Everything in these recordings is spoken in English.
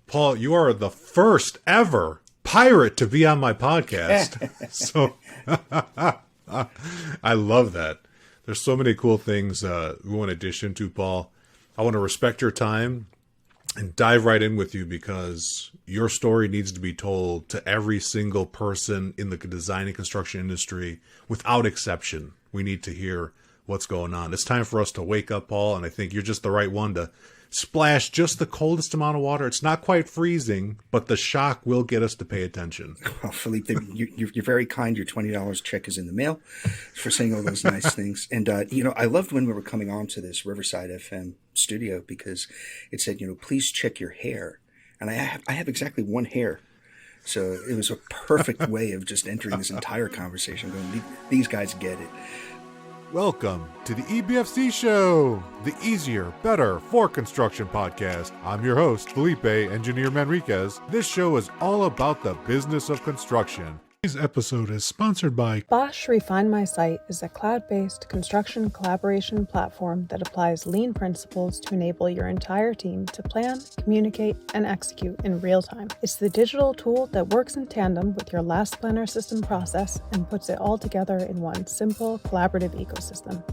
Paul, you are the first ever pirate to be on my podcast. So I love that. There's so many cool things we want to dish into, Paul. I want to respect your time and dive right in with you because your story needs to be told to every single person in the design and construction industry without exception. We need to hear what's going on. It's time for us to wake up, Paul, and I think you're just the right one to splash just the coldest amount of water. It's not quite freezing, but the shock will get us to pay attention. Well, Philippe, you're very kind. Your $20 check is in the mail for saying all those nice things. And, I loved when we were coming on to this Riverside FM studio because it said, please check your hair. And I have exactly one hair. So it was a perfect way of just entering this entire conversation going, these guys get it. Welcome to the EBFC show, the easier, better for construction podcast. I'm your host, Felipe Engineer Manriquez. This show is all about the business of construction. Today's episode is sponsored by Bosch Refine My Site is a cloud-based construction collaboration platform that applies lean principles to enable your entire team to plan, communicate, and execute in real time. It's the digital tool that works in tandem with your last planner system process and puts it all together in one simple, collaborative ecosystem.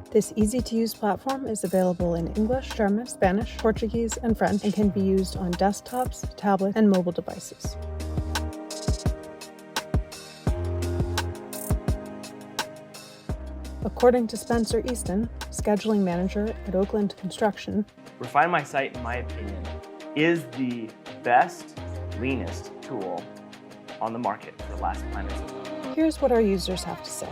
This easy-to-use platform is available in English, German, Spanish, Portuguese, and French, and can be used on desktops, tablets, and mobile devices. According to Spencer Easton, scheduling manager at Oakland Construction, Refine My Site, in my opinion, is the best, leanest tool on the market for last planners. Here's what our users have to say.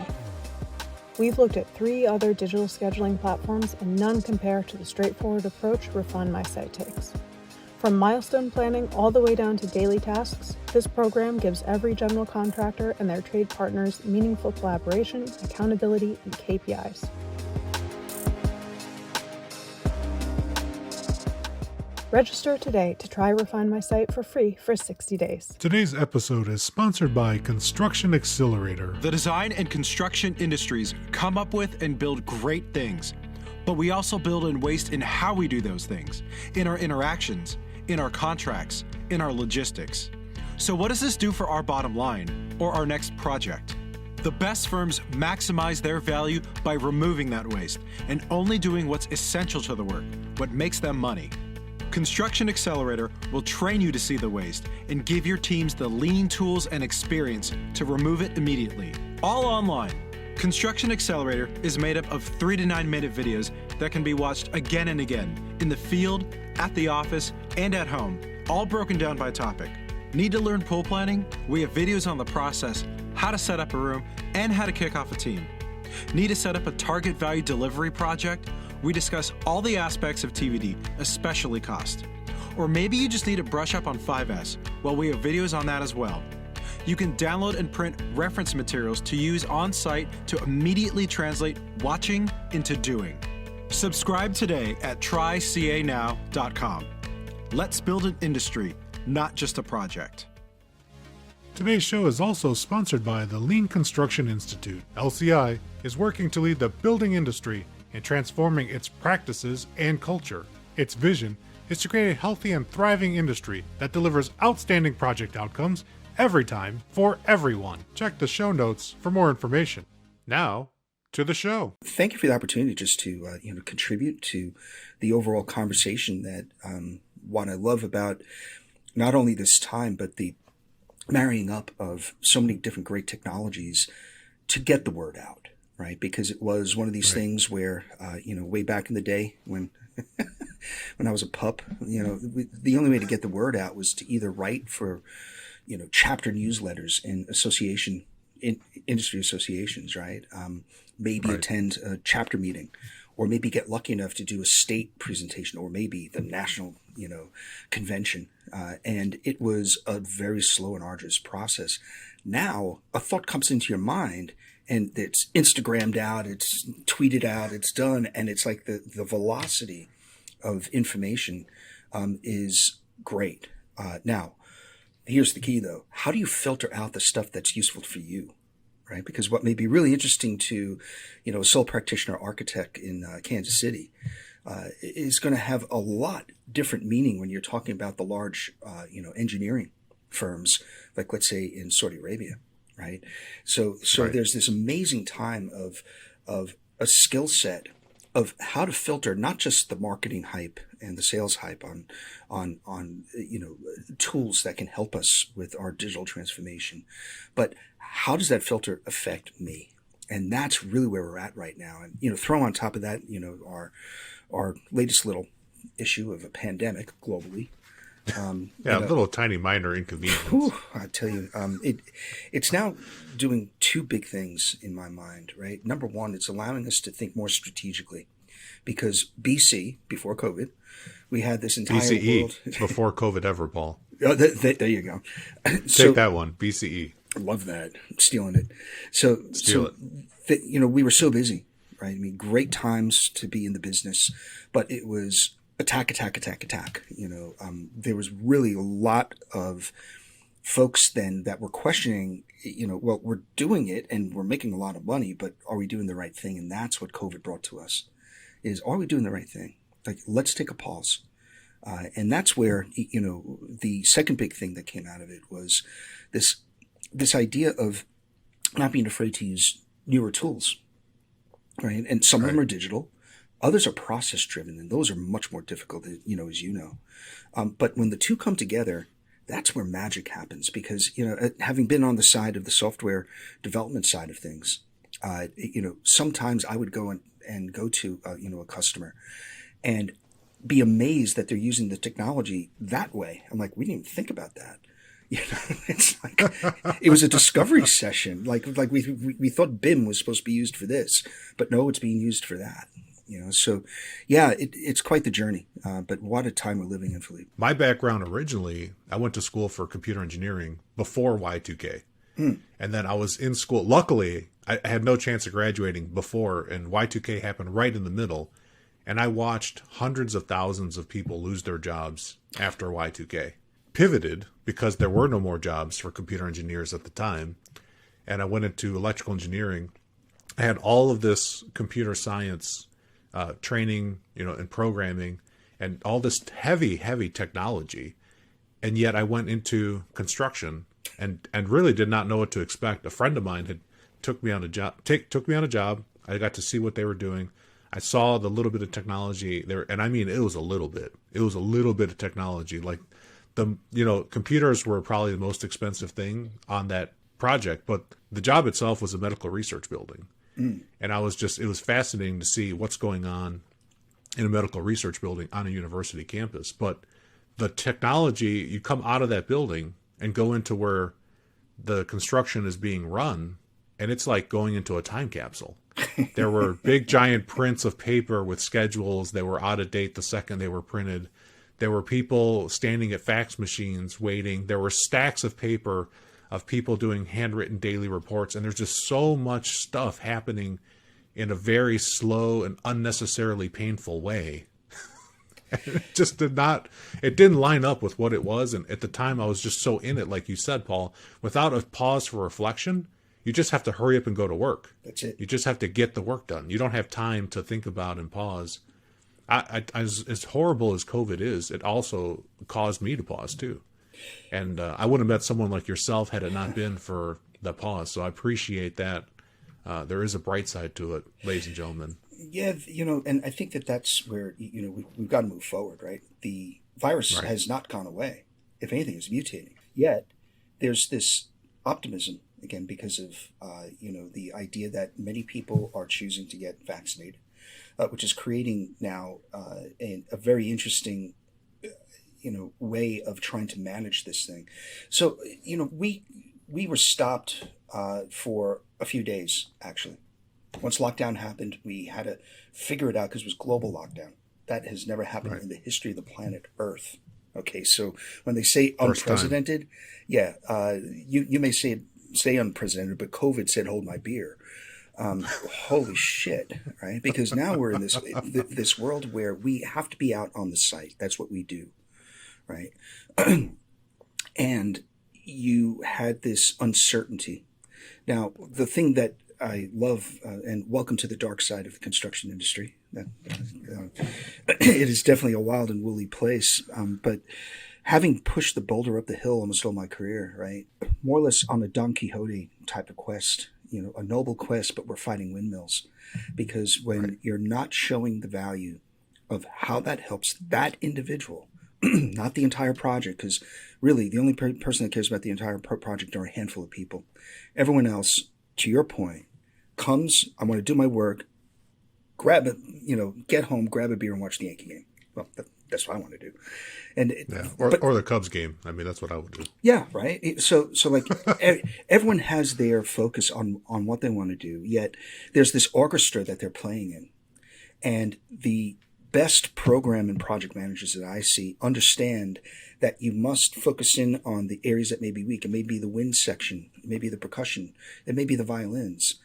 We've looked at 3 other digital scheduling platforms and none compare to the straightforward approach Refine My Site takes. From milestone planning all the way down to daily tasks, this program gives every general contractor and their trade partners meaningful collaboration, accountability, and KPIs. Register today to try Refine My Site for free for 60 days. Today's episode is sponsored by Construction Accelerator. The design and construction industries come up with and build great things, but we also build and waste in how we do those things, in our interactions, in our contracts, in our logistics. So what does this do for our bottom line or our next project? The best firms maximize their value by removing that waste and only doing what's essential to the work, what makes them money. Construction Accelerator will train you to see the waste and give your teams the lean tools and experience to remove it immediately. All online. Construction Accelerator is made up of 3 to 9 minute videos that can be watched again and again in the field, at the office, and at home, all broken down by topic. Need to learn pool planning? We have videos on the process, how to set up a room, and how to kick off a team. Need to set up a target value delivery project? We discuss all the aspects of TVD, especially cost. Or maybe you just need to brush up on 5S, well, we have videos on that as well. You can download and print reference materials to use on site to immediately translate watching into doing. Subscribe today at trycanow.com. Let's build an industry, not just a project. Today's show is also sponsored by the Lean Construction Institute. LCI is working to lead the building industry in transforming its practices and culture. Its vision is to create a healthy and thriving industry that delivers outstanding project outcomes every time for everyone. Check the show notes for more information. Now, to the show. Thank you for the opportunity just to contribute to the overall conversation that what I love about not only this time, but the marrying up of so many different great technologies to get the word out, right? Because it was one of these things where, way back in the day when when I was a pup, the only way to get the word out was to either write for, chapter newsletters in industry associations, right? Maybe attend a chapter meeting, or maybe get lucky enough to do a state presentation, or maybe the national, convention. And it was a very slow and arduous process. Now, a thought comes into your mind, and it's Instagrammed out, it's tweeted out, it's done, and it's like the velocity of information is great. Now, here's the key, though. How do you filter out the stuff that's useful for you? Right? Because what may be really interesting to, a sole practitioner architect in Kansas City is going to have a lot different meaning when you're talking about the large, engineering firms, like let's say in Saudi Arabia, right? So Right. there's this amazing time of a skill set of how to filter not just the marketing hype and the sales hype on tools that can help us with our digital transformation, but how does that filter affect me? And that's really where we're at right now. And throw on top of that, our latest little issue of a pandemic globally. Yeah, a little tiny minor inconvenience. Whew, I tell you, it's now doing two big things in my mind, right? Number one, it's allowing us to think more strategically, because BC, before COVID, we had this entire BCE, world. before COVID ever, Paul. Oh, there you go. Take that one, BCE. Love that. I'm stealing it. So Steal it. We were so busy, right? I mean, great times to be in the business, but it was attack. There was really a lot of folks then that were questioning, well, we're doing it and we're making a lot of money, but are we doing the right thing? And that's what COVID brought to us, is, are we doing the right thing? Like, let's take a pause. And that's where, the second big thing that came out of it was this idea of not being afraid to use newer tools, right? And some of them are digital. Others are process driven, and those are much more difficult, as you know. But when the two come together, that's where magic happens, because, having been on the side of the software development side of things, sometimes I would go and go to, a customer and be amazed that they're using the technology that way. I'm like, we didn't even think about that. It's like, it was a discovery session. Like we thought BIM was supposed to be used for this, but no, it's being used for that. So yeah, it's quite the journey. But what a time we're living in, Philippe. My background originally, I went to school for computer engineering before Y2K. And then I was in school. Luckily, I had no chance of graduating before, and Y2K happened right in the middle. And I watched hundreds of thousands of people lose their jobs after Y2K. Pivoted because there were no more jobs for computer engineers at the time. And I went into electrical engineering. I had all of this computer science training, and programming, and all this heavy technology. And yet I went into construction and really did not know what to expect. A friend of mine had took me on a job. I got to see what they were doing. I saw the little bit of technology there, and I mean, it was a little bit. It was a little bit of technology. Like computers were probably the most expensive thing on that project, but the job itself was a medical research building. And it was fascinating to see what's going on in a medical research building on a university campus. But the technology, you come out of that building and go into where the construction is being run, and it's like going into a time capsule. There were big giant prints of paper with schedules that were out of date the second they were printed. There were people standing at fax machines waiting. There were stacks of paper of people doing handwritten daily reports. And there's just so much stuff happening in a very slow and unnecessarily painful way. It just didn't line up with what it was. And at the time I was just so in it, like you said, Paul, without a pause for reflection, you just have to hurry up and go to work. That's it. You just have to get the work done. You don't have time to think about and pause. As horrible as COVID is, it also caused me to pause too. And I wouldn't have met someone like yourself had it not been for the pause. So I appreciate that. There is a bright side to it, ladies and gentlemen. Yeah, and I think that's where, we've got to move forward, right? The virus has not gone away. If anything, it's mutating. Yet there's this optimism, again, because of, the idea that many people are choosing to get vaccinated, which is creating now a very interesting way of trying to manage this thing. So, we were stopped for a few days, actually. Once lockdown happened, we had to figure it out because it was global lockdown. That has never happened in the history of the planet Earth. Okay, so when they say unprecedented, you may say unprecedented, but COVID said, hold my beer. Holy shit, right? Because now we're in this world where we have to be out on the site. That's what we do, right? And you had this uncertainty. Now, the thing that I love, and welcome to the dark side of the construction industry. It is definitely a wild and woolly place, but having pushed the boulder up the hill almost all my career, right, more or less on a Don Quixote type of quest, a noble quest, but we're fighting windmills. Because when you're not showing the value of how that helps that individual, not the entire project, because really the only person that cares about the entire project are a handful of people. Everyone else, to your point, comes, I want to do my work, grab it, get home, grab a beer and watch the Yankee game. Well, that's what I want to do. And or the Cubs game. I mean, that's what I would do. Yeah, right. So like everyone has their focus on what they want to do, yet there's this orchestra that they're playing in. And the best program and project managers that I see understand that you must focus in on the areas that may be weak. It may be the wind section, it may be the percussion, it may be the violins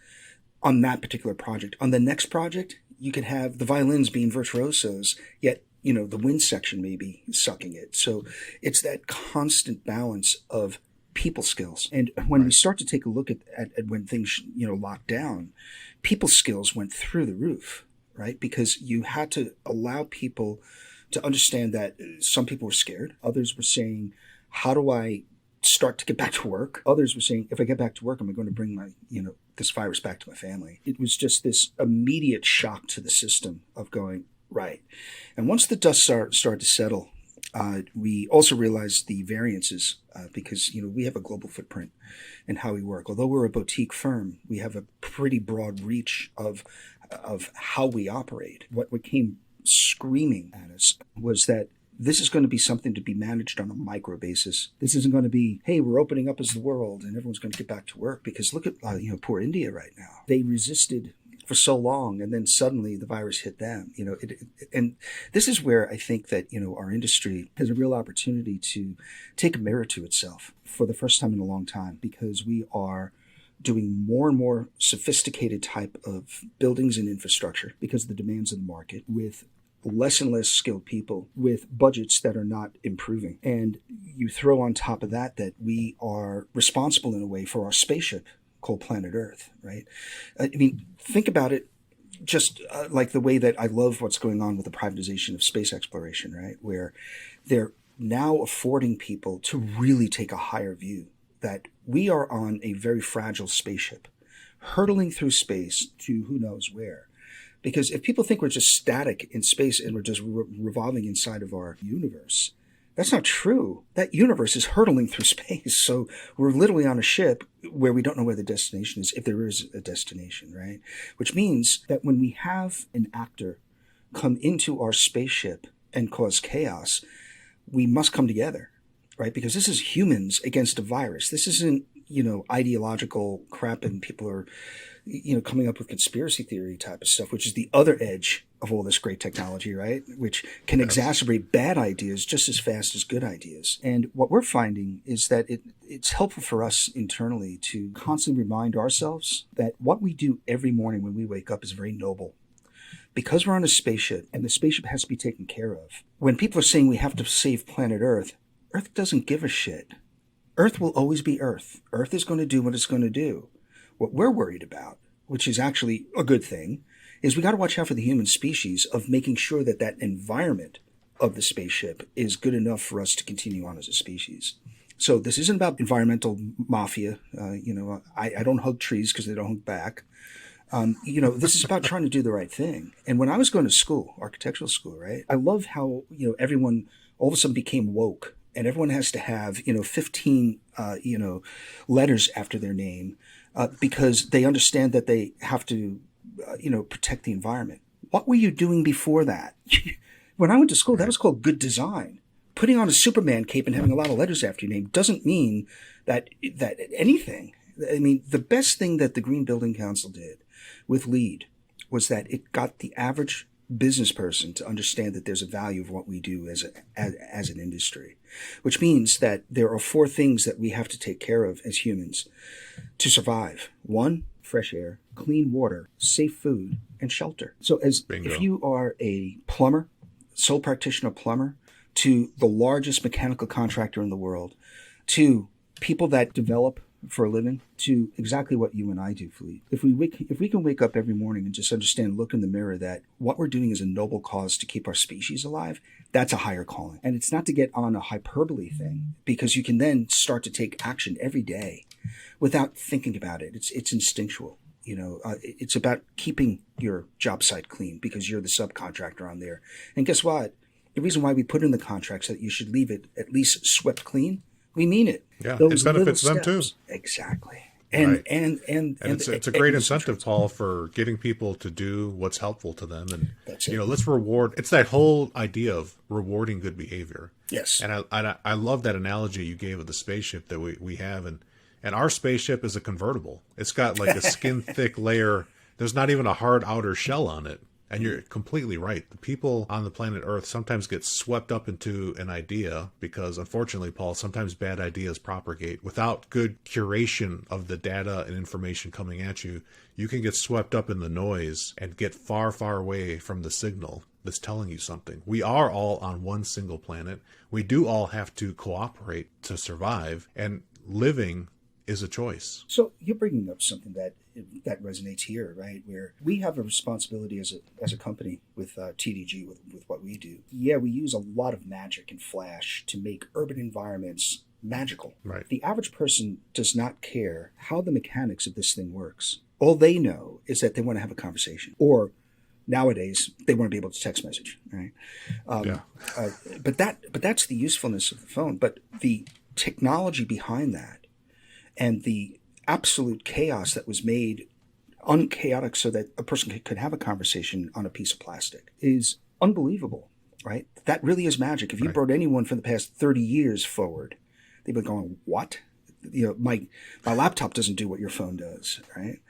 on that particular project. On the next project, you could have the violins being virtuosos, yet the wind section may be sucking it. So it's that constant balance of people skills. And when we start to take a look at when things, locked down, people skills went through the roof, right? Because you had to allow people to understand that some people were scared. Others were saying, how do I start to get back to work? Others were saying, if I get back to work, am I going to bring my, this virus back to my family? It was just this immediate shock to the system of going, right. And once the dust started to settle, we also realized the variances because, we have a global footprint in how we work. Although we're a boutique firm, we have a pretty broad reach of how we operate. What came screaming at us was that this is going to be something to be managed on a micro basis. This isn't going to be, hey, we're opening up as the world and everyone's going to get back to work. Because look at, poor India right now. They resisted for so long, and then suddenly the virus hit them. And this is where I think that our industry has a real opportunity to take a mirror to itself for the first time in a long time, because we are doing more and more sophisticated type of buildings and infrastructure because of the demands of the market, with less and less skilled people, with budgets that are not improving. And you throw on top of that we are responsible in a way for our spaceship called planet Earth, right? I mean, think about it just like the way that I love what's going on with the privatization of space exploration, right? Where they're now affording people to really take a higher view that we are on a very fragile spaceship, hurtling through space to who knows where. Because if people think we're just static in space and we're just revolving inside of our universe, that's not true. That universe is hurtling through space. So we're literally on a ship where we don't know where the destination is, if there is a destination, right? Which means that when we have an actor come into our spaceship and cause chaos, we must come together, right? Because this is humans against a virus. This isn't, ideological crap and people are, coming up with conspiracy theory type of stuff, which is the other edge of all this great technology, right? Which can exacerbate bad ideas just as fast as good ideas. And what we're finding is that it's helpful for us internally to constantly remind ourselves that what we do every morning when we wake up is very noble. Because we're on a spaceship and the spaceship has to be taken care of. When people are saying we have to save planet Earth, Earth doesn't give a shit. Earth will always be Earth. Earth is going to do what it's going to do. What we're worried about, which is actually a good thing, is we got to watch out for the human species of making sure that that environment of the spaceship is good enough for us to continue on as a species. So this isn't about environmental mafia. I don't hug trees because they don't hug back. This is about trying to do the right thing. And when I was going to school, architectural school, right, I love how, everyone all of a sudden became woke. And everyone has to have, 15, letters after their name because they understand that they have to, protect the environment. What were you doing before that? When I went to school, that was called good design. Putting on a Superman cape and having a lot of letters after your name doesn't mean that anything. I mean, the best thing that the Green Building Council did with LEED was that it got the average business person to understand that there's a value of what we do as an industry, which means that there are 4 things that we have to take care of as humans to survive. 1, fresh air, clean water, safe food, and shelter. So if you are a plumber, sole practitioner plumber, to the largest mechanical contractor in the world, to people that develop for a living to exactly what you and I do, Fleet. If we can wake up every morning and just understand, look in the mirror, that what we're doing is a noble cause to keep our species alive, that's a higher calling. And it's not to get on a hyperbole thing, because you can then start to take action every day without thinking about it. It's instinctual. It's about keeping your job site clean because you're the subcontractor on there. And guess what? The reason why we put in the contracts that you should leave it at least swept clean, we mean it. Yeah, those it benefits them too. Exactly. And right. and it's a great incentive, Paul, for getting people to do what's helpful to them. And that's it. Let's reward. It's that whole idea of rewarding good behavior. Yes. And I love that analogy you gave of the spaceship that we have, and our spaceship is a convertible. It's got like a skin thick layer. There's not even a hard outer shell on it. And you're completely right. The people on the planet Earth sometimes get swept up into an idea because, unfortunately, Paul, sometimes bad ideas propagate. Without good curation of the data and information coming at you, you can get swept up in the noise and get far, far away from the signal that's telling you something. We are all on one single planet. We do all have to cooperate to survive, and living is a choice. So you're bringing up something that resonates here, right? Where we have a responsibility as a company with TDG, with what we do. Yeah, we use a lot of magic and flash to make urban environments magical. Right. The average person does not care how the mechanics of this thing works. All they know is that they want to have a conversation, or nowadays they want to be able to text message, right? But that's the usefulness of the phone. But the technology behind that, and the absolute chaos that was made unchaotic so that a person could have a conversation on a piece of plastic, is unbelievable, right? That really is magic. If you brought anyone from the past 30 years forward, they'd be going, what? My laptop doesn't do what your phone does, right?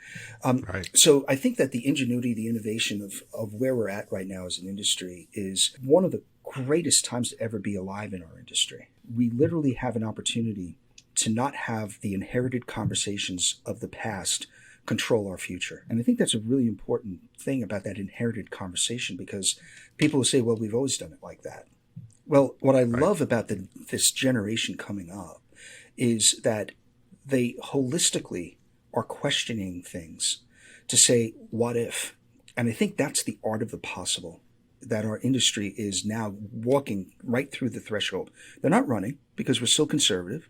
So I think that the ingenuity, the innovation of where we're at right now as an industry is one of the greatest times to ever be alive in our industry. We literally have an opportunity to not have the inherited conversations of the past control our future. And I think that's a really important thing about that inherited conversation, because people will say, well, we've always done it like that. Well, what I love about this generation coming up is that they holistically are questioning things to say, what if? And I think that's the art of the possible that our industry is now walking right through the threshold. They're not running because we're still conservative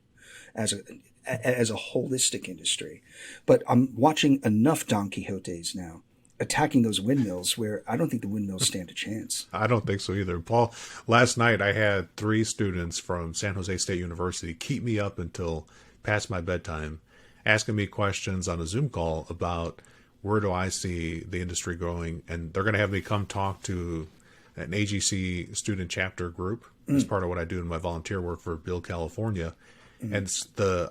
as a holistic industry. But I'm watching enough Don Quixotes now attacking those windmills where I don't think the windmills stand a chance. I don't think so either. Paul, last night I had 3 students from San Jose State University keep me up until past my bedtime, asking me questions on a Zoom call about where do I see the industry going. And they're going to have me come talk to an AGC student chapter group as part of what I do in my volunteer work for Build California. And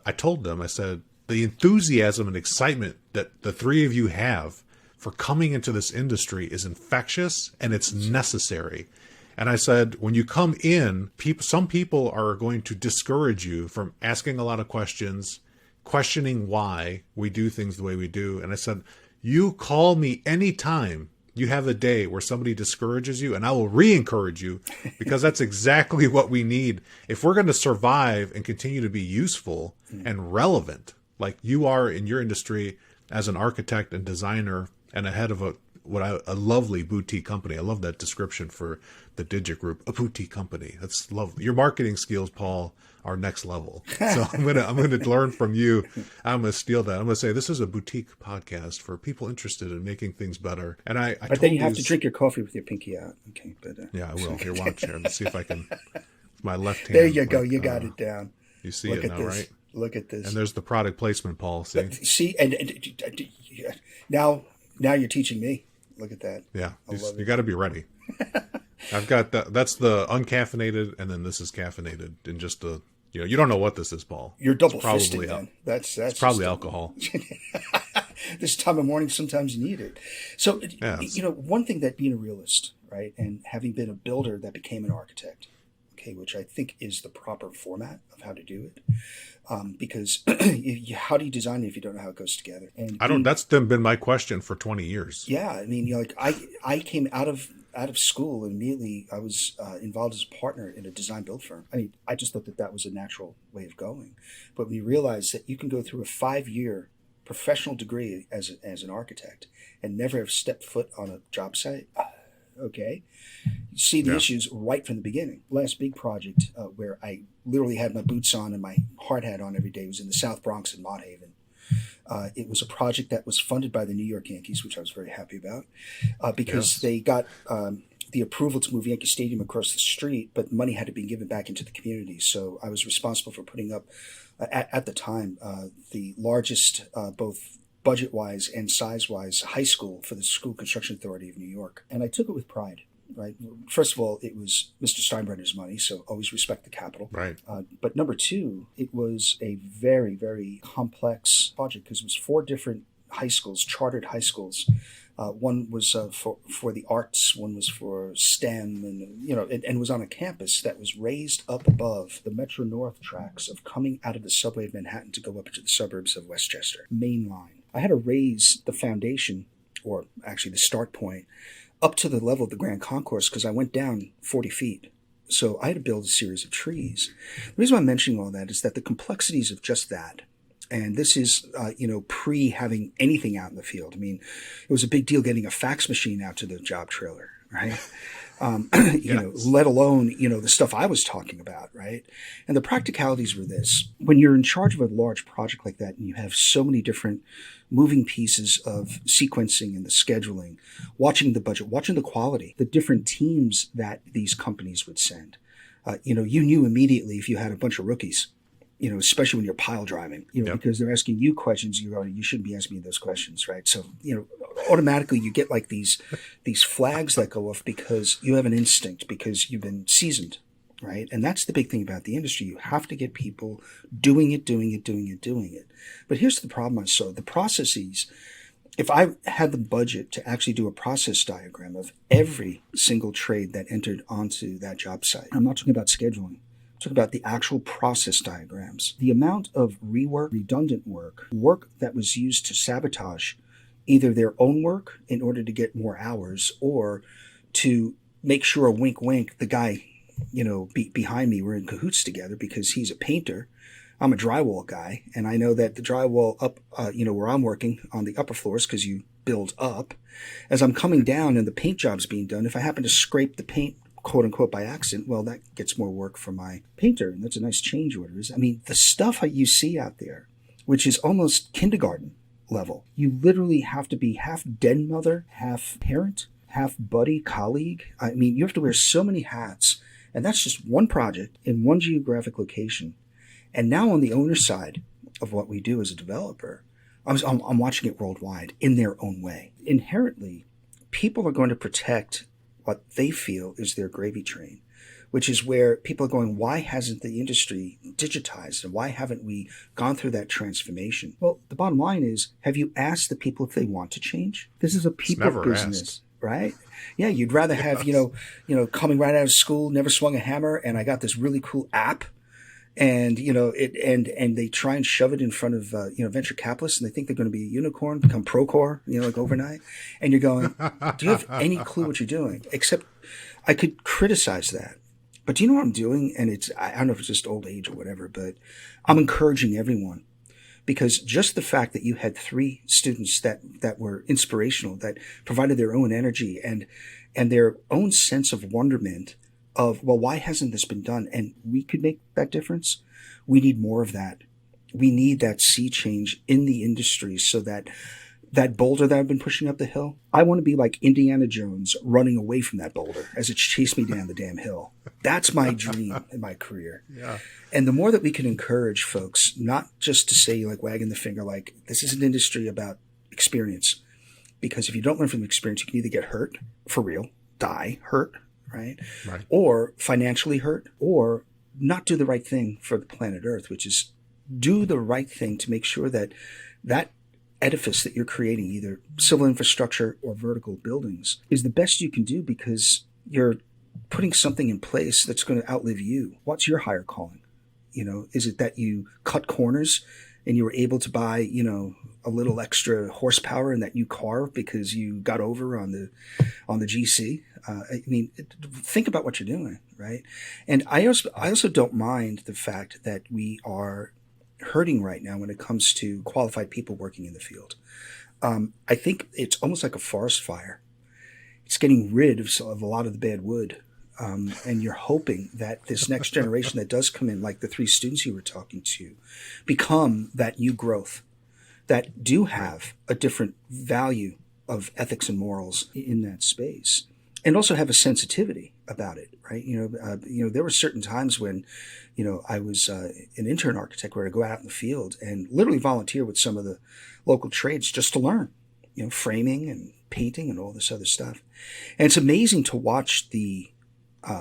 I told them, I said, the enthusiasm and excitement that the 3 of you have for coming into this industry is infectious and it's necessary. And I said, when you come in, some people are going to discourage you from asking a lot of questions, questioning why we do things the way we do. And I said, you call me anytime you have a day where somebody discourages you, and I will re-encourage you, because that's exactly what we need. If we're going to survive and continue to be useful and relevant, like you are in your industry as an architect and designer and a head of a lovely boutique company. I love that description for the Digit Group, a boutique company. That's lovely. Your marketing skills, Paul, are next level. So I'm gonna learn from you. I'm gonna steal that. I'm gonna say this is a boutique podcast for people interested in making things better. And but then you have to drink your coffee with your pinky out. Okay, but yeah, I will. Here, watch here. Let's see if I can. My left hand. There you go. You got it down. You see it now, right? Look at this. And there's the product placement, Paul. See, and now you're teaching me. Look at that. Yeah, you got to be ready. I've got that's the uncaffeinated, and then this is caffeinated in just a. You don't know what this is, Paul. You're double fisted, man. That's probably alcohol. This time of morning, sometimes you need it. So, yes. One thing that being a realist, right, and having been a builder that became an architect, okay, which I think is the proper format of how to do it, because how do you design it if you don't know how it goes together? And that's been my question for 20 years. Yeah, I mean, I came out of out of school, and immediately I was involved as a partner in a design build firm. I mean, I just thought that that was a natural way of going. But when you realize that you can go through a 5-year professional degree as an architect and never have stepped foot on a job site, okay, you see the issues right from the beginning. Last big project where I literally had my boots on and my hard hat on every day was in the South Bronx in Mott Haven. It was a project that was funded by the New York Yankees, which I was very happy about, because they got the approval to move Yankee Stadium across the street, but money had to be given back into the community. So I was responsible for putting up, at the time, the largest, both budget-wise and size-wise, high school for the School Construction Authority of New York. And I took it with pride. Right. First of all, it was Mr. Steinbrenner's money, so always respect the capital. Right. But number two, it was a very, very complex project because it was 4 different high schools, chartered high schools. One was for the arts, one was for STEM, and was on a campus that was raised up above the Metro North tracks of coming out of the subway of Manhattan to go up into the suburbs of Westchester, main line. I had to raise the foundation, or actually the start point, up to the level of the Grand Concourse because I went down 40 feet. So I had to build a series of trees. The reason why I'm mentioning all that is that the complexities of just that, and this is, pre having anything out in the field. I mean, it was a big deal getting a fax machine out to the job trailer, right? Let alone, the stuff I was talking about, right? And the practicalities were this. When you're in charge of a large project like that and you have so many different moving pieces of sequencing and the scheduling, watching the budget, watching the quality, the different teams that these companies would send. You knew immediately if you had a bunch of rookies, especially when you're pile driving, because they're asking you questions, you shouldn't be asking me those questions, right? So, automatically you get like these flags that go off because you have an instinct, because you've been seasoned, right? And that's the big thing about the industry. You have to get people doing it. But here's the problem I saw. The processes, if I had the budget to actually do a process diagram of every single trade that entered onto that job site, I'm not talking about scheduling. I'm talking about the actual process diagrams. The amount of rework, redundant work that was used to sabotage either their own work in order to get more hours or to make sure, wink, wink, the guy behind me, we're in cahoots together because he's a painter. I'm a drywall guy, and I know that the drywall up, where I'm working on the upper floors, because you build up, as I'm coming down and the paint job's being done, if I happen to scrape the paint, quote unquote, by accident, well, that gets more work for my painter, and that's a nice change order. I mean, the stuff you see out there, which is almost kindergarten level, you literally have to be half den mother, half parent, half buddy, colleague. I mean, you have to wear so many hats. And that's just one project in one geographic location. And now on the owner side of what we do as a developer, I'm watching it worldwide in their own way. Inherently, people are going to protect what they feel is their gravy train, which is where people are going, why hasn't the industry digitized? And why haven't we gone through that transformation? Well, the bottom line is, have you asked the people if they want to change? This is a people business. Asked. Right? Yeah, you'd rather have, coming right out of school, never swung a hammer, and I got this really cool app, and and they try and shove it in front of venture capitalists, and they think they're going to be a unicorn, become Procore, like overnight, and you're going, do you have any clue what you're doing? Except I could criticize that, but do you know what I'm doing? And I don't know if it's just old age or whatever, but I'm encouraging everyone. Because just the fact that you had 3 students that were inspirational, that provided their own energy and their own sense of wonderment of, well, why hasn't this been done? And we could make that difference. We need more of that. We need that sea change in the industry so that boulder that I've been pushing up the hill, I want to be like Indiana Jones running away from that boulder as it chased me down the damn hill. That's my dream in my career. Yeah. And the more that we can encourage folks, not just to say, like, wagging the finger, like, this is an industry about experience. Because if you don't learn from experience, you can either get hurt for real, die, hurt, right? Or financially hurt, or not do the right thing for the planet Earth, which is do the right thing to make sure that edifice that you're creating, either civil infrastructure or vertical buildings, is the best you can do because you're putting something in place that's going to outlive you. What's your higher calling? Is it that you cut corners and you were able to buy, a little extra horsepower in that new car because you got over on the GC. I mean, think about what you're doing, right? And I also don't mind the fact that we are hurting right now when it comes to qualified people working in the field. I think it's almost like a forest fire. It's getting rid of a lot of the bad wood. And you're hoping that this next generation that does come in, like the 3 students you were talking to, become that new growth that do have a different value of ethics and morals in that space, and also have a sensitivity about it, right? There were certain times when, I was an intern architect where I'd go out in the field and literally volunteer with some of the local trades just to learn, framing and painting and all this other stuff. And it's amazing to watch the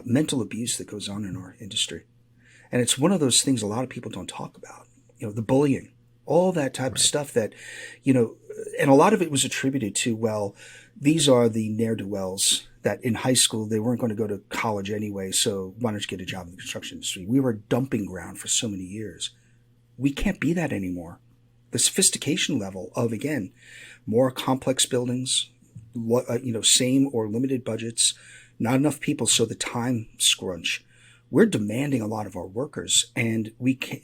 mental abuse that goes on in our industry. And it's one of those things a lot of people don't talk about, the bullying, all that type of stuff that, and a lot of it was attributed to, well, these are the ne'er-do-wells that in high school, they weren't going to go to college anyway, so why don't you get a job in the construction industry? We were a dumping ground for so many years. We can't be that anymore. The sophistication level of, again, more complex buildings, same or limited budgets, not enough people, so the time scrunch. We're demanding a lot of our workers, and we can't,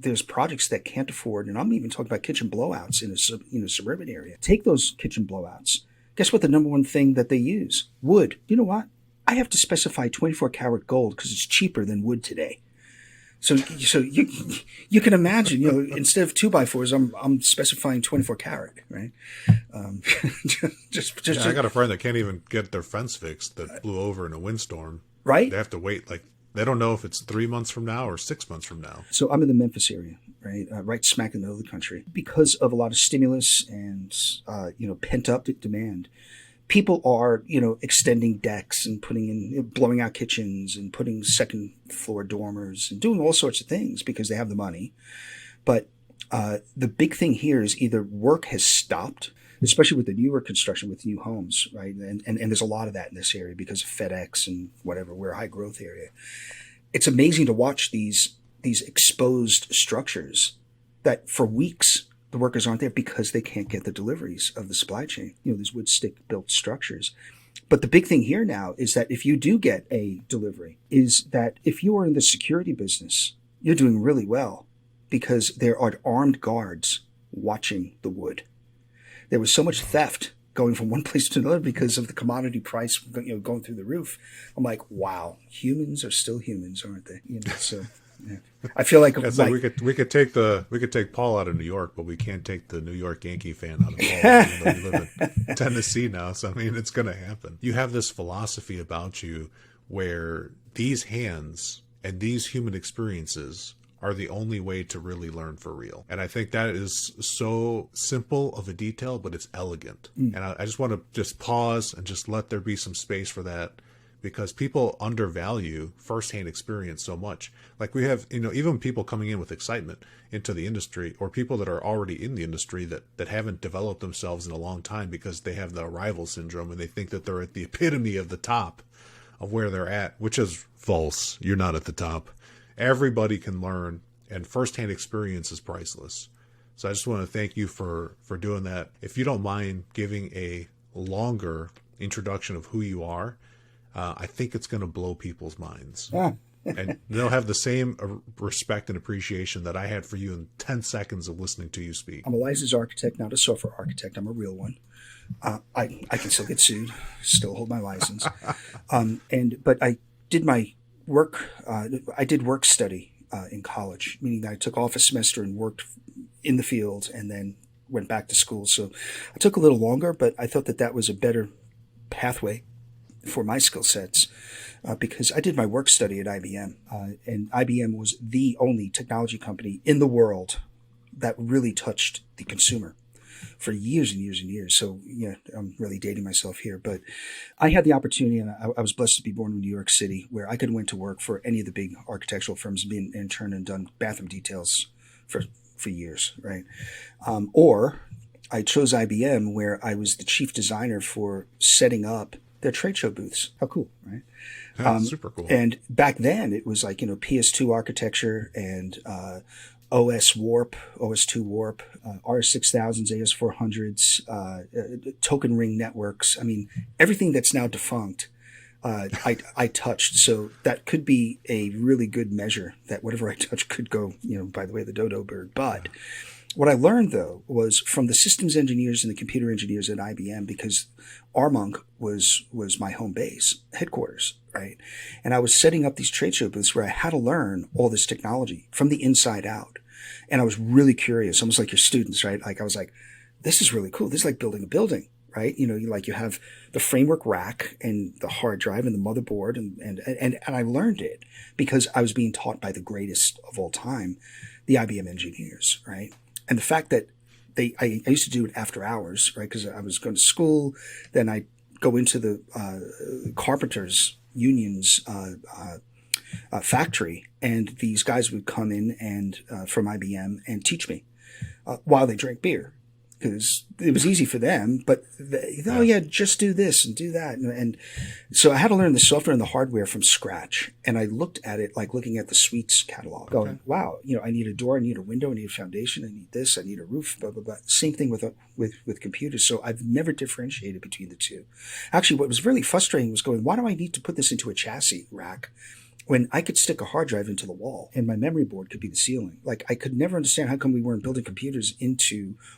there's projects that can't afford, and I'm even talking about kitchen blowouts in a suburban area. Take those kitchen blowouts. Guess what the number one thing that they use? Wood. You know what? I have to specify 24 karat gold because it's cheaper than wood today. So you can imagine, instead of 2x4s, I'm specifying 24 karat, right? I got a friend that can't even get their fence fixed that blew over in a windstorm. Right? They have to wait, they don't know if it's 3 months from now or 6 months from now. So I'm in the Memphis area, right? Right smack in the middle of the country. Because of a lot of stimulus and, pent up demand, people are, extending decks and blowing out kitchens and putting second floor dormers and doing all sorts of things because they have the money. But the big thing here is either work has stopped, especially with the newer construction with new homes, right? And there's a lot of that in this area because of FedEx and whatever. We're a high growth area. It's amazing to watch these exposed structures that for weeks the workers aren't there because they can't get the deliveries of the supply chain, these wood stick built structures. But the big thing here now is that if you do get a delivery, is that if you are in the security business, you're doing really well because there are armed guards watching the wood. There was so much theft going from one place to another because of the commodity price, going through the roof. I'm like, wow, humans are still humans, aren't they? So yeah. I feel like it's like we could take Paul out of New York, but we can't take the New York Yankee fan out of Paul. Even though you live in Tennessee now, so I mean, it's going to happen. You have this philosophy about you where these hands and these human experiences are the only way to really learn for real. And I think that is so simple of a detail, but it's elegant. And I just want to just pause and just let there be some space for that, because people undervalue firsthand experience so much. Like we have, even people coming in with excitement into the industry, or people that are already in the industry that haven't developed themselves in a long time because they have the arrival syndrome and they think that they're at the epitome of the top of where they're at, which is false. You're not at the top. Everybody can learn, and firsthand experience is priceless. So I just want to thank you for doing that. If you don't mind giving a longer introduction of who you are, I think it's going to blow people's minds. Yeah. And they'll have the same respect and appreciation that I had for you in 10 seconds of listening to you speak. I'm a licensed architect, not a software architect. I'm a real one. I can still get sued, still hold my license. But I did my work. I did work study in college, meaning that I took off a semester and worked in the field and then went back to school. So I took a little longer, but I thought that was a better pathway for my skill sets because I did my work study at IBM. And IBM was the only technology company in the world that really touched the consumer for years and years and years. So, yeah, I'm really dating myself here. But I had the opportunity, and I was blessed to be born in New York City, where I could went to work for any of the big architectural firms and be an intern and done bathroom details for years, right? Or I chose IBM, where I was the chief designer for setting up their trade show booths. How cool, right? Yeah, super cool. And back then, it was like, PS2 architecture and OS Warp, OS2 Warp, RS6000s, AS400s, token ring networks. I mean, everything that's now defunct, I touched. So that could be a really good measure that whatever I touch could go, by the way, the dodo bird. But what I learned, though, was from the systems engineers and the computer engineers at IBM, because Armonk was my home base, headquarters, right? And I was setting up these trade show booths where I had to learn all this technology from the inside out. And I was really curious, almost like your students, right? Like I was like, this is really cool. This is like building a building, right? You have the framework rack and the hard drive and the motherboard. And I learned it because I was being taught by the greatest of all time, the IBM engineers, right? And the fact that I used to do it after hours, right? Because I was going to school, then I go into the carpenters unions factory, and these guys would come in and from IBM and teach me while they drank beer, because it was easy for them. But just do this and do that, and so I had to learn the software and the hardware from scratch. And I looked at it like looking at the suites catalog, going, "Wow, I need a door, I need a window, I need a foundation, I need this, I need a roof, blah blah blah." Same thing with computers. So I've never differentiated between the two. Actually, what was really frustrating was going, "Why do I need to put this into a chassis rack when I could stick a hard drive into the wall and my memory board could be the ceiling?" Like, I could never understand how come we weren't building computers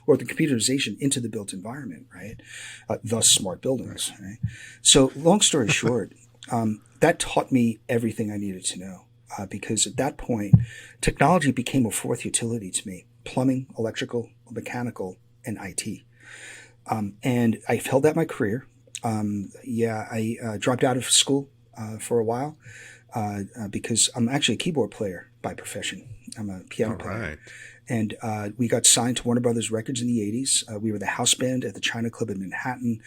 or the computerization into the built environment, right? Thus smart buildings, right? So long story short, that taught me everything I needed to know, because at that point, technology became a fourth utility to me: plumbing, electrical, mechanical, and IT. And I've held that my career. I dropped out of school for a while. Because I'm actually a keyboard player by profession. I'm a piano player. And we got signed to Warner Brothers Records in the 80s. We were the house band at the China Club in Manhattan.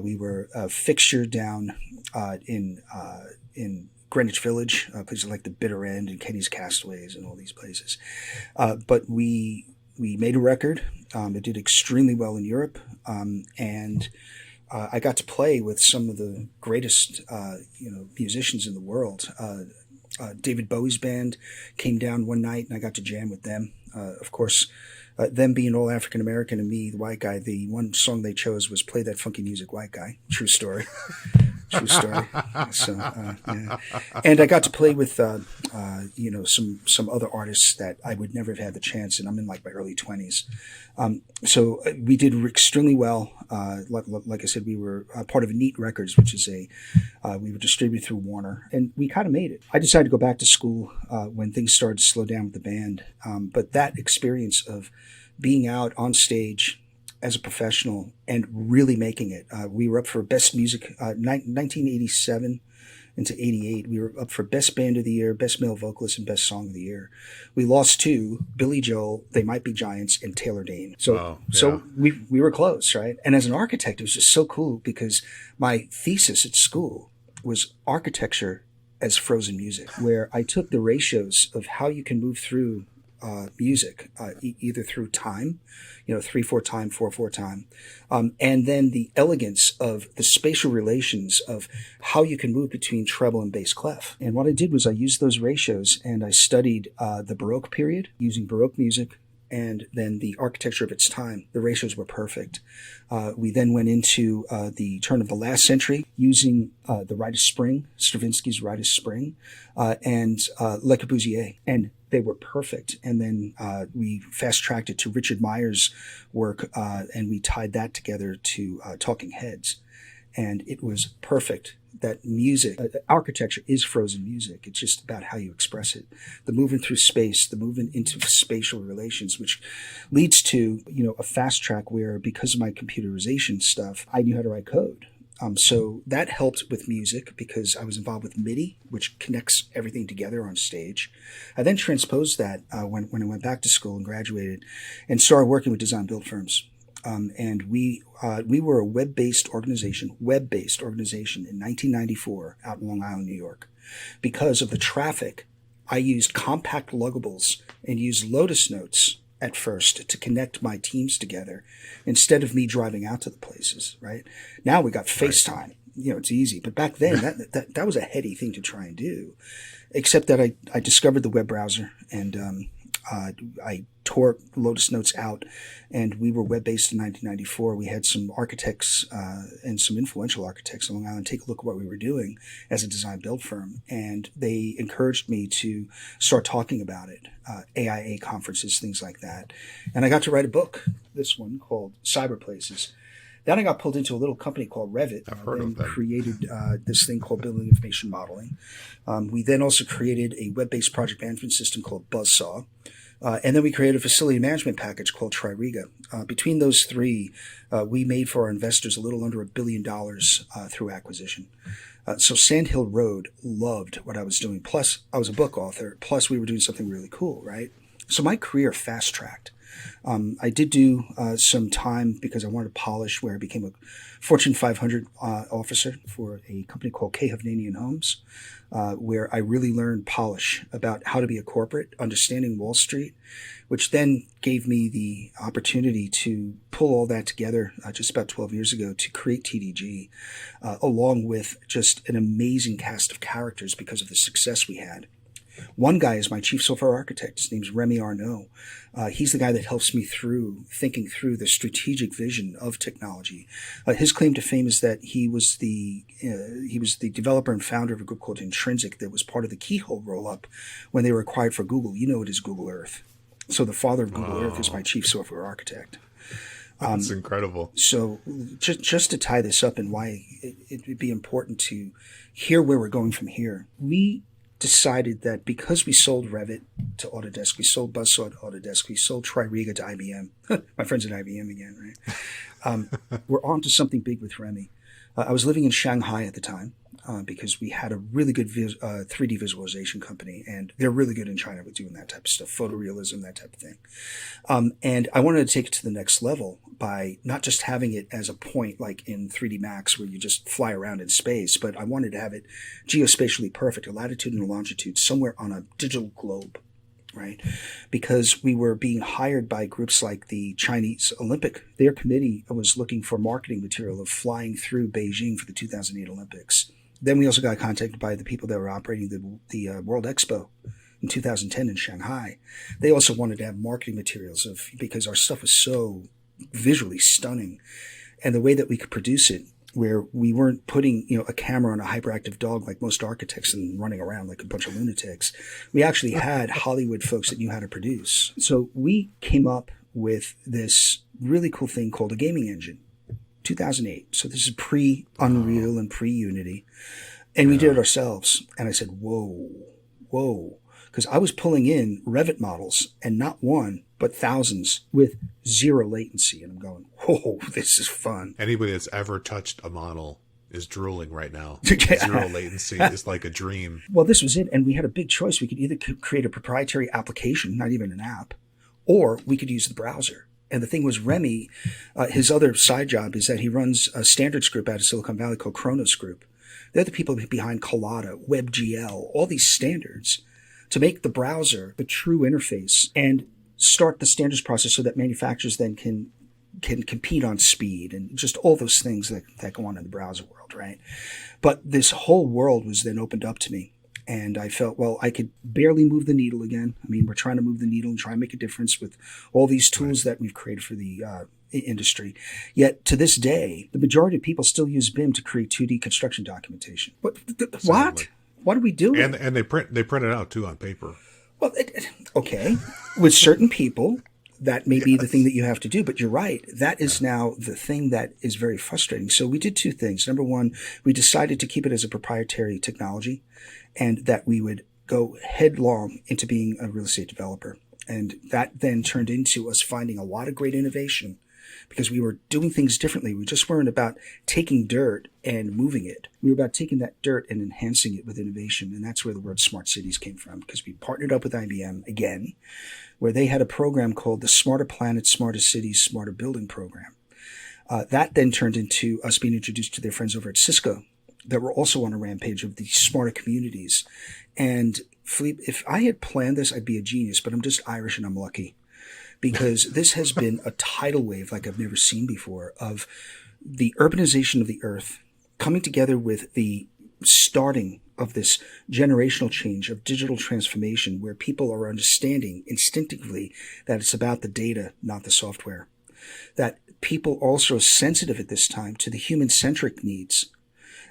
We were a fixture down in Greenwich Village, places like the Bitter End and Kenny's Castaways and all these places. But we made a record. It did extremely well in Europe. And I got to play with some of the greatest, musicians in the world. David Bowie's band came down one night, and I got to jam with them. Of course, them being all African American and me, the white guy, the one song they chose was "Play That Funky Music, White Guy." True story. True story. So, yeah. And I got to play with, some other artists that I would never have had the chance, and I'm in like my early 20s. So we did extremely well. Like I said, we were part of Neat Records, which is we were distributed through Warner, and we kind of made it. I decided to go back to school when things started to slow down with the band. But that experience of being out on stage as a professional and really making it. We were up for Best Music, 1987 into 88. We were up for Best Band of the Year, Best Male Vocalist, and Best Song of the Year. We lost to Billy Joel, They Might Be Giants, and Taylor Dane. So we were close, right? And as an architect, it was just so cool because my thesis at school was architecture as frozen music, where I took the ratios of how you can move through music, either through time, 3/4 time, 4/4 time, and then the elegance of the spatial relations of how you can move between treble and bass clef. And what I did was I used those ratios and I studied the Baroque period using Baroque music, and then the architecture of its time. The ratios were perfect. We then went into the turn of the last century using the Rite of Spring, Stravinsky's Rite of Spring, and Le Corbusier. And they were perfect. And then we fast-tracked it to Richard Meyer's work, and we tied that together to Talking Heads. And it was perfect. That music, architecture is frozen music. It's just about how you express it. The movement through space, the movement into spatial relations, which leads to, a fast track where, because of my computerization stuff, I knew how to write code. So that helped with music because I was involved with MIDI, which connects everything together on stage. I then transposed that when I went back to school and graduated and started working with design build firms. And we were a web-based organization in 1994 out in Long Island, New York. Because of the traffic, I used compact luggables and used Lotus Notes at first to connect my teams together instead of me driving out to the places, right? Now we got FaceTime. It's easy. But back then, that was a heady thing to try and do, except that I discovered the web browser and I tore Lotus Notes out, and we were web-based in 1994. We had some architects and some influential architects on Long Island take a look at what we were doing as a design build firm, and they encouraged me to start talking about it, AIA conferences, things like that. And I got to write a book, this one called Cyber Places. Then I got pulled into a little company called Revit. I've heard of that. Created this thing called Building Information Modeling. We then also created a web-based project management system called Buzzsaw. And then we created a facility management package called Tririga. Between those three, we made for our investors a little under $1 billion through acquisition. So Sand Hill Road loved what I was doing. Plus, I was a book author. Plus, we were doing something really cool, right? So my career fast-tracked. I did do some time because I wanted to polish, where I became a Fortune 500 officer for a company called K. Hovnanian Homes, where I really learned polish about how to be a corporate, understanding Wall Street, which then gave me the opportunity to pull all that together just about 12 years ago to create TDG, along with just an amazing cast of characters because of the success we had. One guy is my chief software architect. His name's Remy Arnaud. He's the guy that helps me through thinking through the strategic vision of technology. His claim to fame is that he was the developer and founder of a group called Intrinsic that was part of the Keyhole rollup when they were acquired for Google. You know it is Google Earth. So the father of Google Earth is my chief software architect. That's incredible. So just to tie this up and why it would be important to hear where we're going from here, we decided that because we sold Revit to Autodesk, we sold Buzzsaw to Autodesk, we sold Tririga to IBM. My friends at IBM again, right? We're on to something big with Remy. I was living in Shanghai at the time because we had a really good 3D visualization company, and they're really good in China with doing that type of stuff, photorealism, that type of thing. And I wanted to take it to the next level by not just having it as a point like in 3D Max where you just fly around in space, but I wanted to have it geospatially perfect, a latitude and a longitude somewhere on a digital globe. Right? Because we were being hired by groups like the Chinese Olympic. Their committee was looking for marketing material of flying through Beijing for the 2008 Olympics. Then we also got contacted by the people that were operating the World Expo in 2010 in Shanghai. They also wanted to have marketing materials because our stuff was so visually stunning, and the way that we could produce it, where we weren't putting, a camera on a hyperactive dog like most architects and running around like a bunch of lunatics. We actually had Hollywood folks that knew how to produce. So we came up with this really cool thing called a gaming engine, 2008. So this is pre-Unreal and pre-Unity. And we did it ourselves. And I said, whoa. Because I was pulling in Revit models, and not one, but thousands with zero latency. And I'm going, whoa, this is fun. Anybody that's ever touched a model is drooling right now. Zero latency is like a dream. Well, this was it. And we had a big choice. We could either create a proprietary application, not even an app, or we could use the browser. And the thing was, Remy, his other side job is that he runs a standards group out of Silicon Valley called Kronos Group. They're the people behind Collada, WebGL, all these standards to make the browser the true interface and start the standards process so that manufacturers then can compete on speed and just all those things that go on in the browser world, right? But this whole world was then opened up to me. And I felt, well, I could barely move the needle again. I mean, we're trying to move the needle and try and make a difference with all these tools that we've created for the industry. Yet to this day, the majority of people still use BIM to create 2D construction documentation. What? What are we doing? And they print it out too on paper. Well, okay. With certain people, that may be the thing that you have to do. But you're right. That is now the thing that is very frustrating. So we did two things. Number one, we decided to keep it as a proprietary technology, and that we would go headlong into being a real estate developer. And that then turned into us finding a lot of great innovation because we were doing things differently. We just weren't about taking dirt and moving it. We were about taking that dirt and enhancing it with innovation. And that's where the word smart cities came from, because we partnered up with IBM again, where they had a program called the Smarter Planet, Smarter Cities, Smarter Building program. That then turned into us being introduced to their friends over at Cisco that were also on a rampage of the smarter communities. And Philippe, if I had planned this, I'd be a genius, but I'm just Irish and I'm lucky. Because this has been a tidal wave like I've never seen before of the urbanization of the earth coming together with the starting of this generational change of digital transformation where people are understanding instinctively that it's about the data, not the software. That people are also sensitive at this time to the human-centric needs.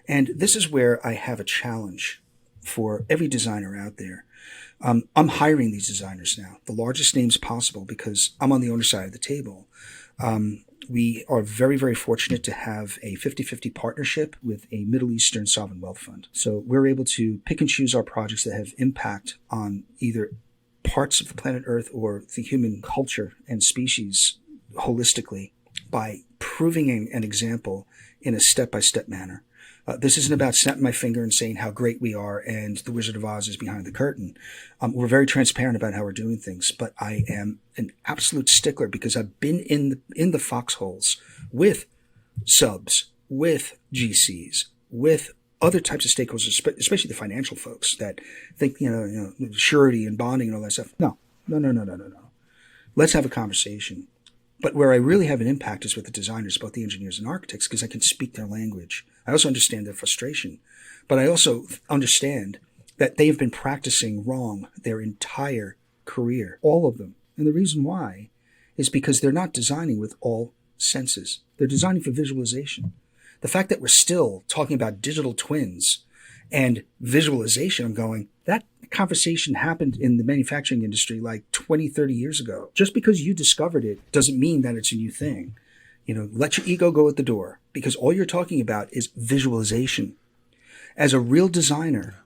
And this is where I have a challenge for every designer out there. I'm hiring these designers now, the largest names possible, because I'm on the owner side of the table. We are very, very fortunate to have a 50-50 partnership with a Middle Eastern sovereign wealth fund. So we're able to pick and choose our projects that have impact on either parts of the planet Earth or the human culture and species holistically by proving an example in a step-by-step manner. This isn't about snapping my finger and saying how great we are and the Wizard of Oz is behind the curtain. We're very transparent about how we're doing things, but I am an absolute stickler because I've been in the foxholes with subs, with GCs, with other types of stakeholders, especially the financial folks that think, surety and bonding and all that stuff. No. Let's have a conversation. But where I really have an impact is with the designers, both the engineers and architects, because I can speak their language. I also understand their frustration, but I also understand that they have been practicing wrong their entire career, all of them. And the reason why is because they're not designing with all senses. They're designing for visualization. The fact that we're still talking about digital twins and visualization, I'm going, that conversation happened in the manufacturing industry like 20, 30 years ago. Just because you discovered it doesn't mean that it's a new thing. Let your ego go at the door because all you're talking about is visualization. As a real designer,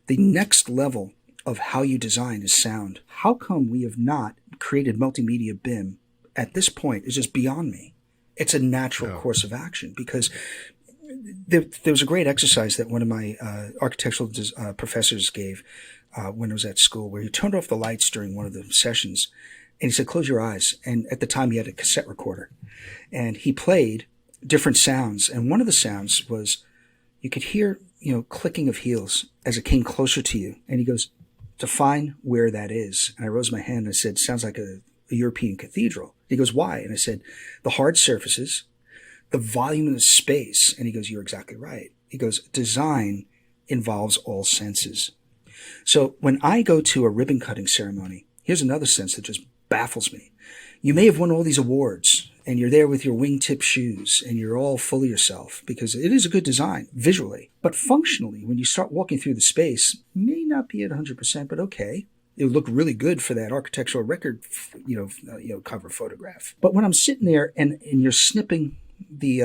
the next level of how you design is sound. How come we have not created multimedia BIM at this point is just beyond me. It's a natural course of action because there was a great exercise that one of my architectural professors gave when I was at school where he turned off the lights during one of the sessions and he said, close your eyes. And at the time he had a cassette recorder and he played different sounds. And one of the sounds was you could hear, clicking of heels as it came closer to you. And he goes, define where that is. And I rose my hand and I said, sounds like a European cathedral. He goes, why? And I said, the hard surfaces, the volume of the space. And he goes, you're exactly right. He goes, design involves all senses. So when I go to a ribbon cutting ceremony, here's another sense that just baffles me. You may have won all these awards and you're there with your wingtip shoes and you're all full of yourself because it is a good design visually, but functionally, when you start walking through the space, may not be at 100%, but okay. It would look really good for that architectural record, cover photograph. But when I'm sitting there and you're snipping the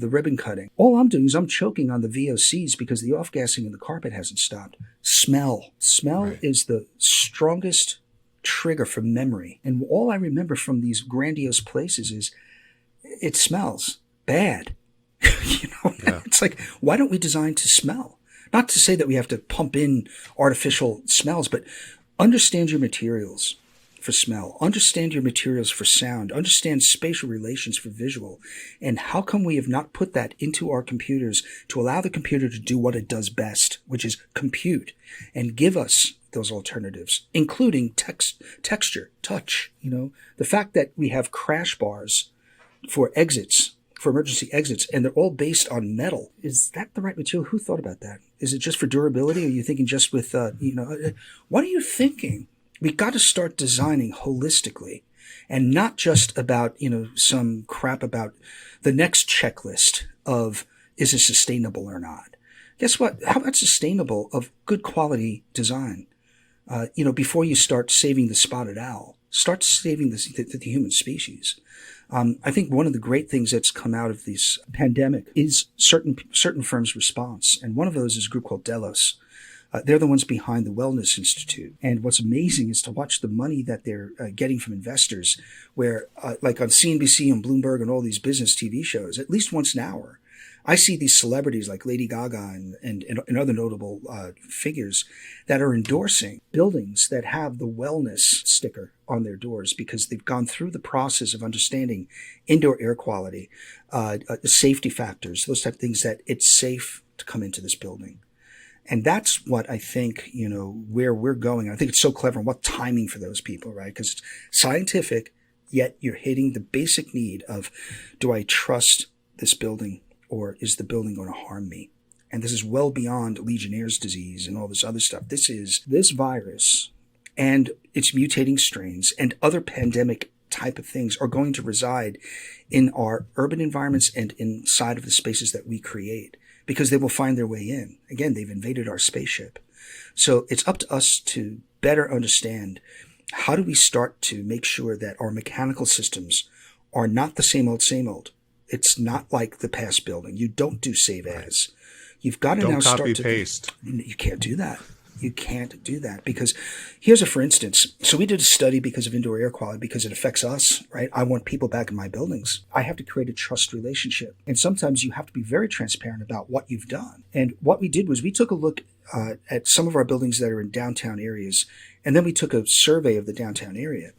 ribbon cutting, all I'm doing is I'm choking on the VOCs because the off-gassing in the carpet hasn't stopped. Smell right. Is the strongest trigger for memory. And all I remember from these grandiose places is it smells bad. It's like, why don't we design to smell? Not to say that we have to pump in artificial smells, but understand your materials for smell, understand your materials for sound, understand spatial relations for visual. And how come we have not put that into our computers to allow the computer to do what it does best, which is compute and give us those alternatives, including texture, touch, the fact that we have crash bars for exits, for emergency exits, and they're all based on metal. Is that the right material? Who thought about that? Is it just for durability? Are you thinking just with, what are you thinking? We got to start designing holistically and not just about, some crap about the next checklist of is it sustainable or not? Guess what? How about sustainable of good quality design? Before you start saving the spotted owl, start saving the human species. I think one of the great things that's come out of this pandemic is certain firms' response. And one of those is a group called Delos. They're the ones behind the Wellness Institute. And what's amazing is to watch the money that they're getting from investors where, like on CNBC and Bloomberg and all these business TV shows, at least once an hour, I see these celebrities like Lady Gaga and other notable figures that are endorsing buildings that have the wellness sticker on their doors because they've gone through the process of understanding indoor air quality, safety factors, those type of things, that it's safe to come into this building. And that's what I think, where we're going. I think it's so clever and what timing for those people, right? Because it's scientific, yet you're hitting the basic need of, do I trust this building? Or is the building going to harm me? And this is well beyond Legionnaire's disease and all this other stuff. This is this virus and its mutating strains and other pandemic type of things are going to reside in our urban environments and inside of the spaces that we create, because they will find their way in. Again, they've invaded our spaceship. So it's up to us to better understand, how do we start to make sure that our mechanical systems are not the same old. It's not like the past building. You don't do save as. You've got to now start to copy paste. You can't do that. You can't do that, because here's a for instance. So we did a study because of indoor air quality, because it affects us, right? I want people back in my buildings. I have to create a trust relationship. And sometimes you have to be very transparent about what you've done. And what we did was we took a look at some of our buildings that are in downtown areas. And then we took a survey of the downtown area.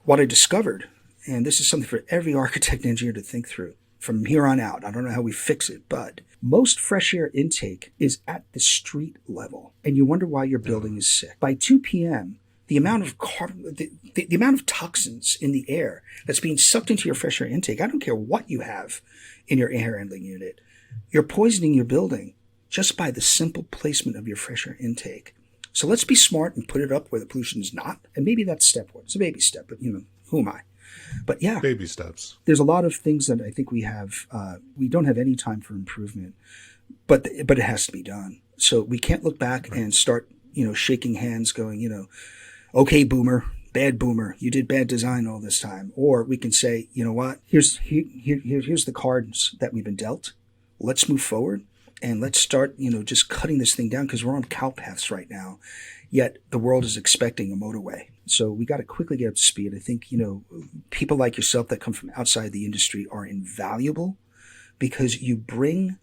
What I discovered, and this is something for every architect and engineer to think through from here on out. I don't know how we fix it, but most fresh air intake is at the street level, and you wonder why your building is sick. By 2 p.m., the amount of carbon, the amount of toxins in the air that's being sucked into your fresh air intake, I don't care what you have in your air handling unit, you're poisoning your building just by the simple placement of your fresh air intake. So let's be smart and put it up where the pollution is not. And maybe that's step one. It's a baby step, but who am I? But yeah, baby steps. There's a lot of things that I think we have. We don't have any time for improvement, but it has to be done. So we can't look back and start, shaking hands, going, okay, boomer, bad boomer, you did bad design all this time. Or we can say, you know what? Here's the cards that we've been dealt. Let's move forward and let's start, just cutting this thing down, because we're on cow paths right now. Yet the world is expecting a motorway. So we got to quickly get up to speed. I think, people like yourself that come from outside the industry are invaluable, because you bring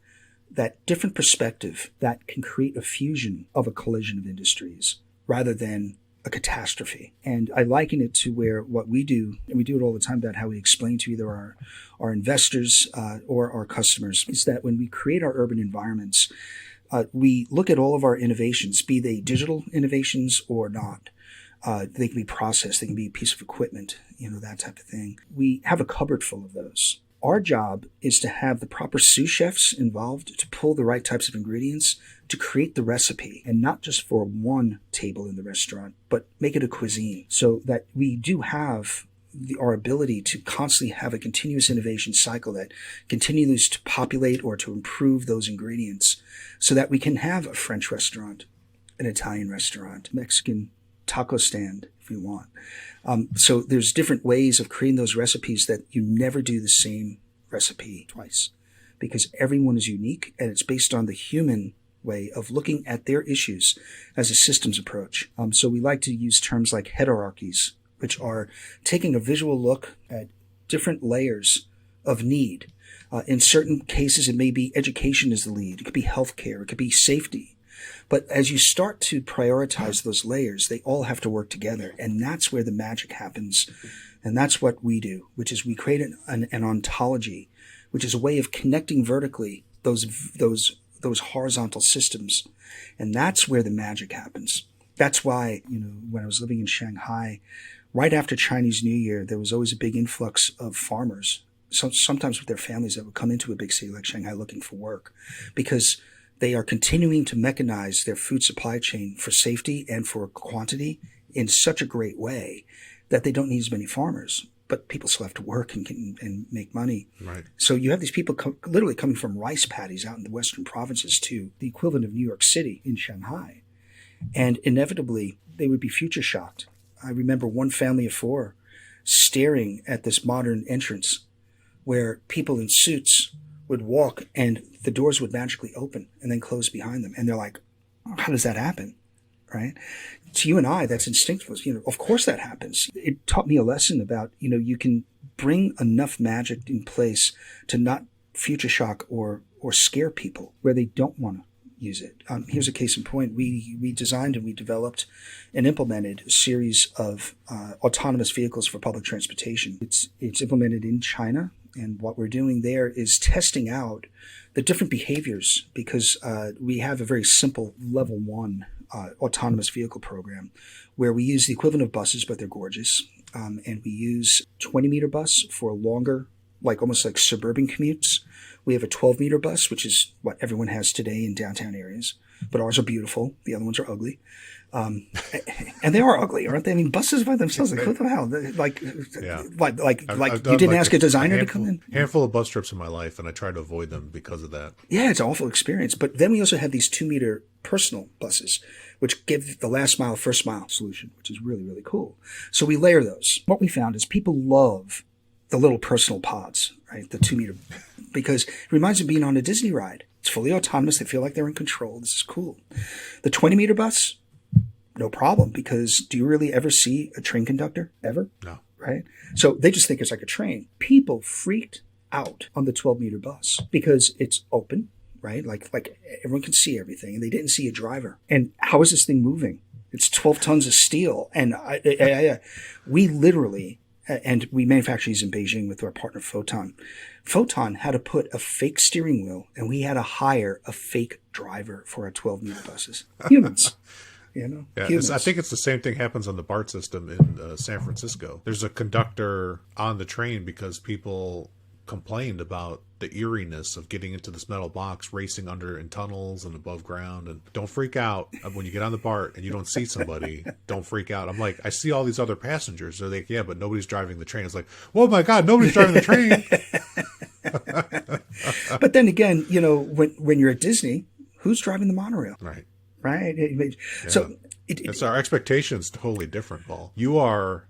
that different perspective that can create a fusion of a collision of industries rather than a catastrophe. And I liken it to where what we do, and we do it all the time, about how we explain to either our investors or our customers, is that when we create our urban environments, we look at all of our innovations, be they digital innovations or not. They can be processed. They can be a piece of equipment, that type of thing. We have a cupboard full of those. Our job is to have the proper sous chefs involved to pull the right types of ingredients to create the recipe, and not just for one table in the restaurant, but make it a cuisine, so that we do have our ability to constantly have a continuous innovation cycle that continues to populate or to improve those ingredients, so that we can have a French restaurant, an Italian restaurant, Mexican taco stand if we want. So there's different ways of creating those recipes that you never do the same recipe twice, because everyone is unique, and it's based on the human way of looking at their issues as a systems approach. So we like to use terms like heterarchies, which are taking a visual look at different layers of need. In certain cases, it may be education is the lead. It could be healthcare. It could be safety. But as you start to prioritize those layers, they all have to work together. And that's where the magic happens. And that's what we do, which is we create an ontology, which is a way of connecting vertically those horizontal systems. And that's where the magic happens. That's why, when I was living in Shanghai, right after Chinese New Year, there was always a big influx of farmers, sometimes with their families, that would come into a big city like Shanghai looking for work, because they are continuing to mechanize their food supply chain for safety and for quantity in such a great way that they don't need as many farmers. But people still have to work and make money. Right. So you have these people literally coming from rice paddies out in the western provinces to the equivalent of New York City in Shanghai. And inevitably, they would be future shocked. I remember one family of 4 staring at this modern entrance where people in suits would walk and the doors would magically open and then close behind them. And they're like, how does that happen? Right? To you and I, that's instinctive. Of course that happens. It taught me a lesson about, you can bring enough magic in place to not future shock or scare people where they don't want to use it. Here's a case in point. We designed and we developed and implemented a series of autonomous vehicles for public transportation. It's implemented in China. And what we're doing there is testing out the different behaviors, because we have a very simple level 1 autonomous vehicle program where we use the equivalent of buses, but they're gorgeous. And we use 20-meter bus for longer, almost like suburban commutes, We have a 12-meter bus, which is what everyone has today in downtown areas. But ours are beautiful. The other ones are ugly. And they are ugly, aren't they? I mean, buses by themselves, like, what the hell? Like I've you didn't done, ask a designer to come in? Handful of bus trips in my life, and I try to avoid them because of that. Yeah, it's an awful experience. But then we also have these 2-meter personal buses, which give the last mile, first mile solution, which is really, really cool. So we layer those. What we found is people love the little personal pods, right? The 2-meter, because it reminds them of being on a Disney ride. It's fully autonomous. They feel like they're in control. This is cool. The 20-meter bus, no problem, because do you really ever see a train conductor? Ever? No. Right? So they just think it's like a train. People freaked out on the 12-meter bus because it's open, right? Like everyone can see everything, and they didn't see a driver. And how is this thing moving? It's 12 tons of steel. And we literally, and we manufacture these in Beijing with our partner Photon. Photon had to put a fake steering wheel, and we had to hire a fake driver for our 12-meter buses. Humans. Yeah, I think it's the same thing happens on the BART system in San Francisco. There's a conductor on the train because people complained about the eeriness of getting into this metal box, racing under in tunnels and above ground. And don't freak out when you get on the BART and you don't see somebody. Don't freak out. I'm like, I see all these other passengers. They're like, yeah, but nobody's driving the train. It's like, oh my God, nobody's driving the train. But then again, when you're at Disney, who's driving the monorail? Right. Right. So it's our expectations totally different, Paul. You are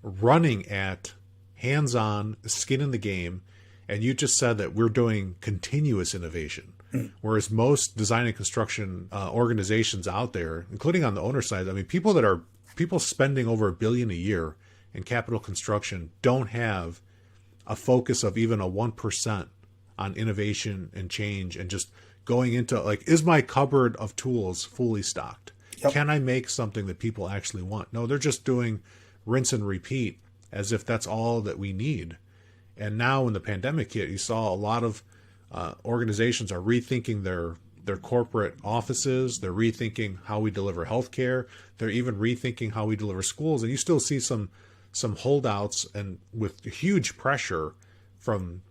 running at hands-on, skin in the game, and you just said that we're doing continuous innovation. Whereas most design and construction organizations out there, including on the owner side, I mean, people spending over $1 billion a year in capital construction don't have a focus of even a 1% on innovation and change and just going into like, is my cupboard of tools fully stocked? Yep. Can I make something that people actually want? No, they're just doing rinse and repeat as if that's all that we need. And now when the pandemic hit, you saw a lot of organizations are rethinking their corporate offices. They're rethinking how we deliver healthcare. They're even rethinking how we deliver schools. And you still see some holdouts and with huge pressure from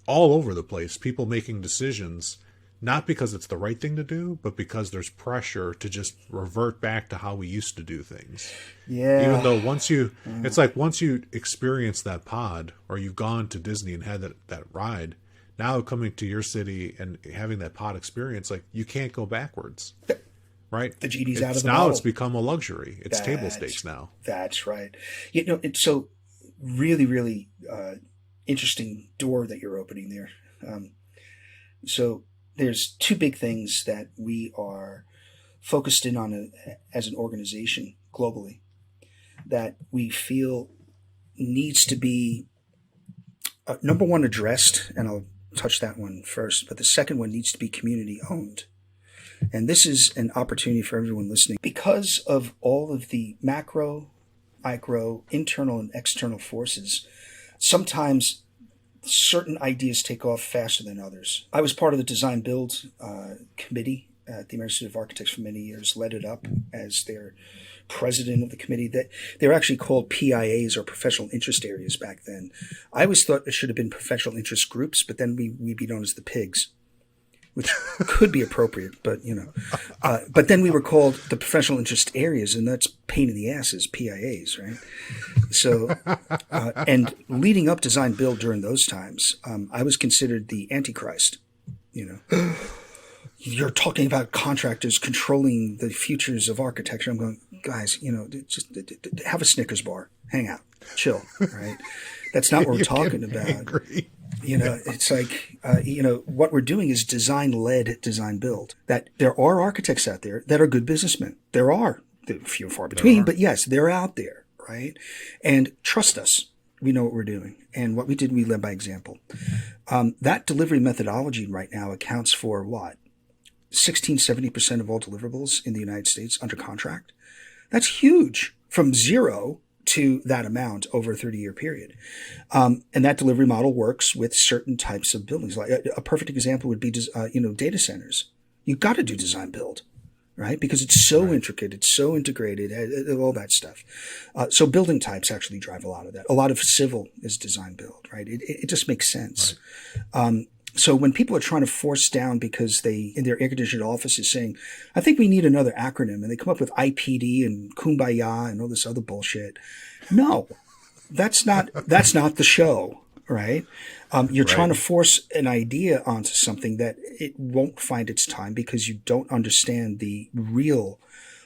all over the place, people making decisions not because it's the right thing to do, but because there's pressure to just revert back to how we used to do things. Yeah. Even though it's like once you experience that pod or you've gone to Disney and had that ride, now coming to your city and having that pod experience, like you can't go backwards, right? The genie's out of the now bottle. It's become a luxury. It's table stakes now. That's right. It's so really, really interesting door that you're opening there. So there's two big things that we are focused in on as an organization globally that we feel needs to be, number one, addressed, and I'll touch that one first, but the second one needs to be community owned. And this is an opportunity for everyone listening. Because of all of the macro, micro, internal, and external forces, sometimes certain ideas take off faster than others. I was part of the design build committee at the American Institute of Architects for many years, led it up as their president of the committee. That they were actually called PIAs, or professional interest areas, back then. I always thought it should have been professional interest groups, but then we'd be known as the pigs, which could be appropriate, but but then we were called the professional interest areas, and that's pain in the asses, PIAs, right? So, and leading up design build during those times, I was considered the Antichrist. You're talking about contractors controlling the futures of architecture. I'm going, guys, just have a Snickers bar, hang out, chill, right? That's not what we're talking about. Angry. It's like, what we're doing is design-led design build. That there are architects out there that are good businessmen. There are. They're few and far between, but yes, they're out there, right? And trust us, we know what we're doing. And what we did, we led by example. That delivery methodology right now accounts for what? 16-70% of all deliverables in the United States under contract. That's huge. From zero to that amount over a 30-year period. And that delivery model works with certain types of buildings. Like a perfect example would be, data centers. You've got to do design build, right? Because it's so intricate, it's so integrated, all that stuff. So building types actually drive a lot of that. A lot of civil is design build, right? It just makes sense. Right. So when people are trying to force down because they, in their air-conditioned offices saying, I think we need another acronym, and they come up with IPD and Kumbaya and all this other bullshit. No, that's not the show, right? You're trying to force an idea onto something that it won't find its time because you don't understand the real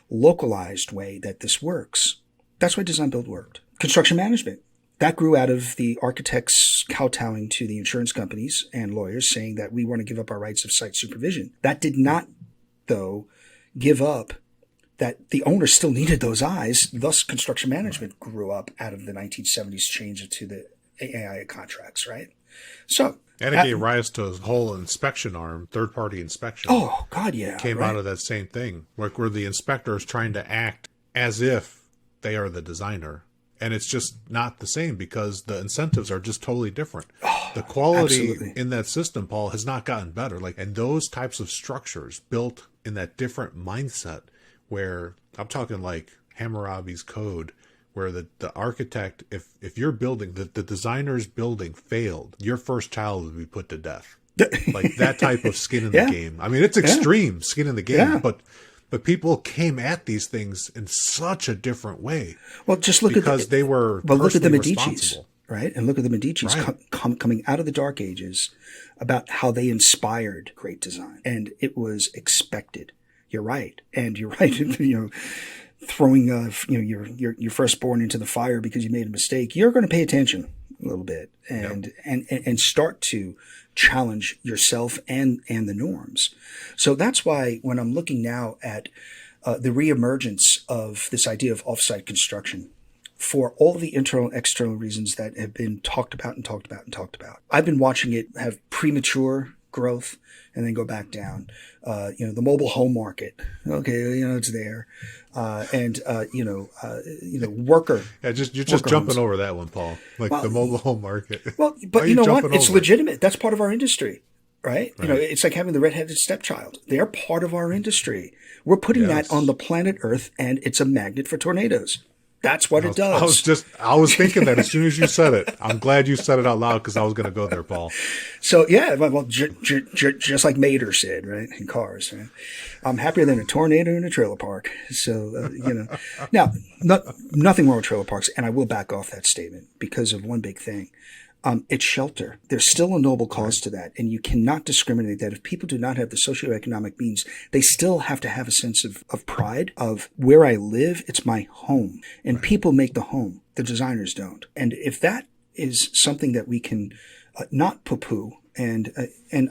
localized way that this works. That's why design build worked. Construction management. That grew out of the architects kowtowing to the insurance companies and lawyers saying that we want to give up our rights of site supervision. That did not, though, give up that the owner still needed those eyes. Thus, construction management grew up out of the 1970s change to the AI contracts, right? So, and it gave rise to a whole inspection arm, third-party inspection. Oh, God, yeah. Came out of that same thing, like where the inspector is trying to act as if they are the designer. And it's just not the same because the incentives are just totally different. Oh, the quality in that system, Paul, has not gotten better. And those types of structures built in that different mindset where I'm talking like Hammurabi's code, where the architect, if you're building, the designer's building failed, your first child would be put to death. Like that type of skin in the game. I mean, it's extreme skin in the game, but people came at these things in such a different way. Well, just look because they were look at the Medicis, right? And look at the Medicis coming out of the Dark Ages about how they inspired great design, and it was expected. You're right, and you're right. Throwing your firstborn into the fire because you made a mistake. You're going to pay attention a little bit and start to challenge yourself and the norms. So that's why when I'm looking now at the reemergence of this idea of offsite construction, for all the internal and external reasons that have been talked about, I've been watching it have premature growth and then go back down. The mobile home market, it's there. Worker. Yeah, you're just jumping over that one, Paul. The mobile home market. Well, but you know what? It's legitimate. That's part of our industry, right? It's like having the redheaded stepchild. They're part of our industry. We're putting that on the planet Earth, and it's a magnet for tornadoes. That's what it does. I was thinking that as soon as you said it. I'm glad you said it out loud because I was going to go there, Paul. So just like Mater said, right, in Cars, right? I'm happier than a tornado in a trailer park. So now, nothing wrong with trailer parks, and I will back off that statement because of one big thing. It's shelter. There's still a noble cause to that, and you cannot discriminate that. If people do not have the socioeconomic means, they still have to have a sense of pride of where I live. It's my home, and people make the home. The designers don't. And if that is something that we can not poo-poo, and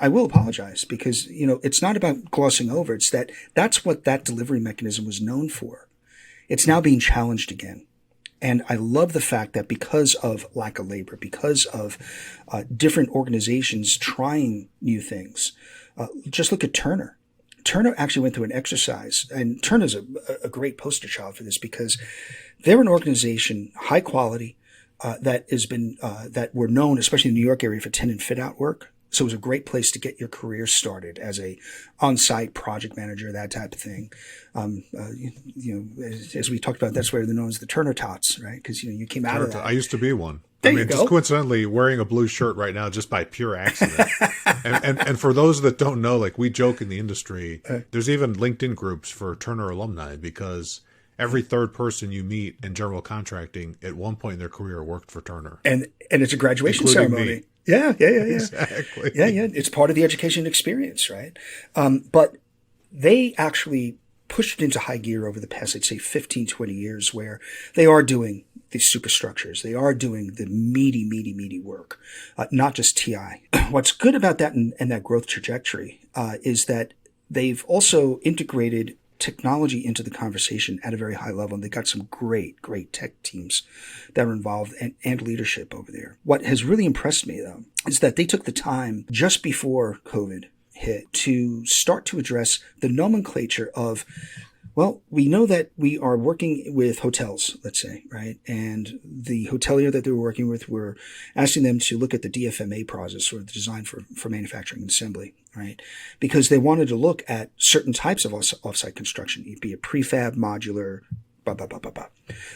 I will apologize because it's not about glossing over. It's that's what that delivery mechanism was known for. It's now being challenged again. And I love the fact that because of lack of labor, because of different organizations trying new things, just look at Turner. Turner actually went through an exercise, and Turner's a great poster child for this because they're an organization, high quality, that were known, especially in the New York area, for tenant fit out work. So it was a great place to get your career started as a on-site project manager, that type of thing. As we talked about, that's where they're known as the Turner Tots, right? Because you came out of that. I used to be one. You go. Just coincidentally wearing a blue shirt right now just by pure accident. and for those that don't know, we joke in the industry, there's even LinkedIn groups for Turner alumni because every third person you meet in general contracting at one point in their career worked for Turner. And it's a graduation including ceremony. Me. Yeah. Exactly. Yeah. It's part of the education experience, right? But they actually pushed it into high gear over the past, I'd say, 15, 20 years where they are doing these superstructures. They are doing the meaty work, not just TI. What's good about that and that growth trajectory is that they've also integrated technology into the conversation at a very high level. And they got some great tech teams that are involved and leadership over there. What has really impressed me, though, is that they took the time just before COVID hit to start to address the nomenclature of, well, we know that we are working with hotels, let's say, right? And the hotelier that they were working with, were asking them to look at the DFMA process, or the design for manufacturing and assembly, right? Because they wanted to look at certain types of offsite construction, be it prefab, modular, blah, blah, blah, blah, blah.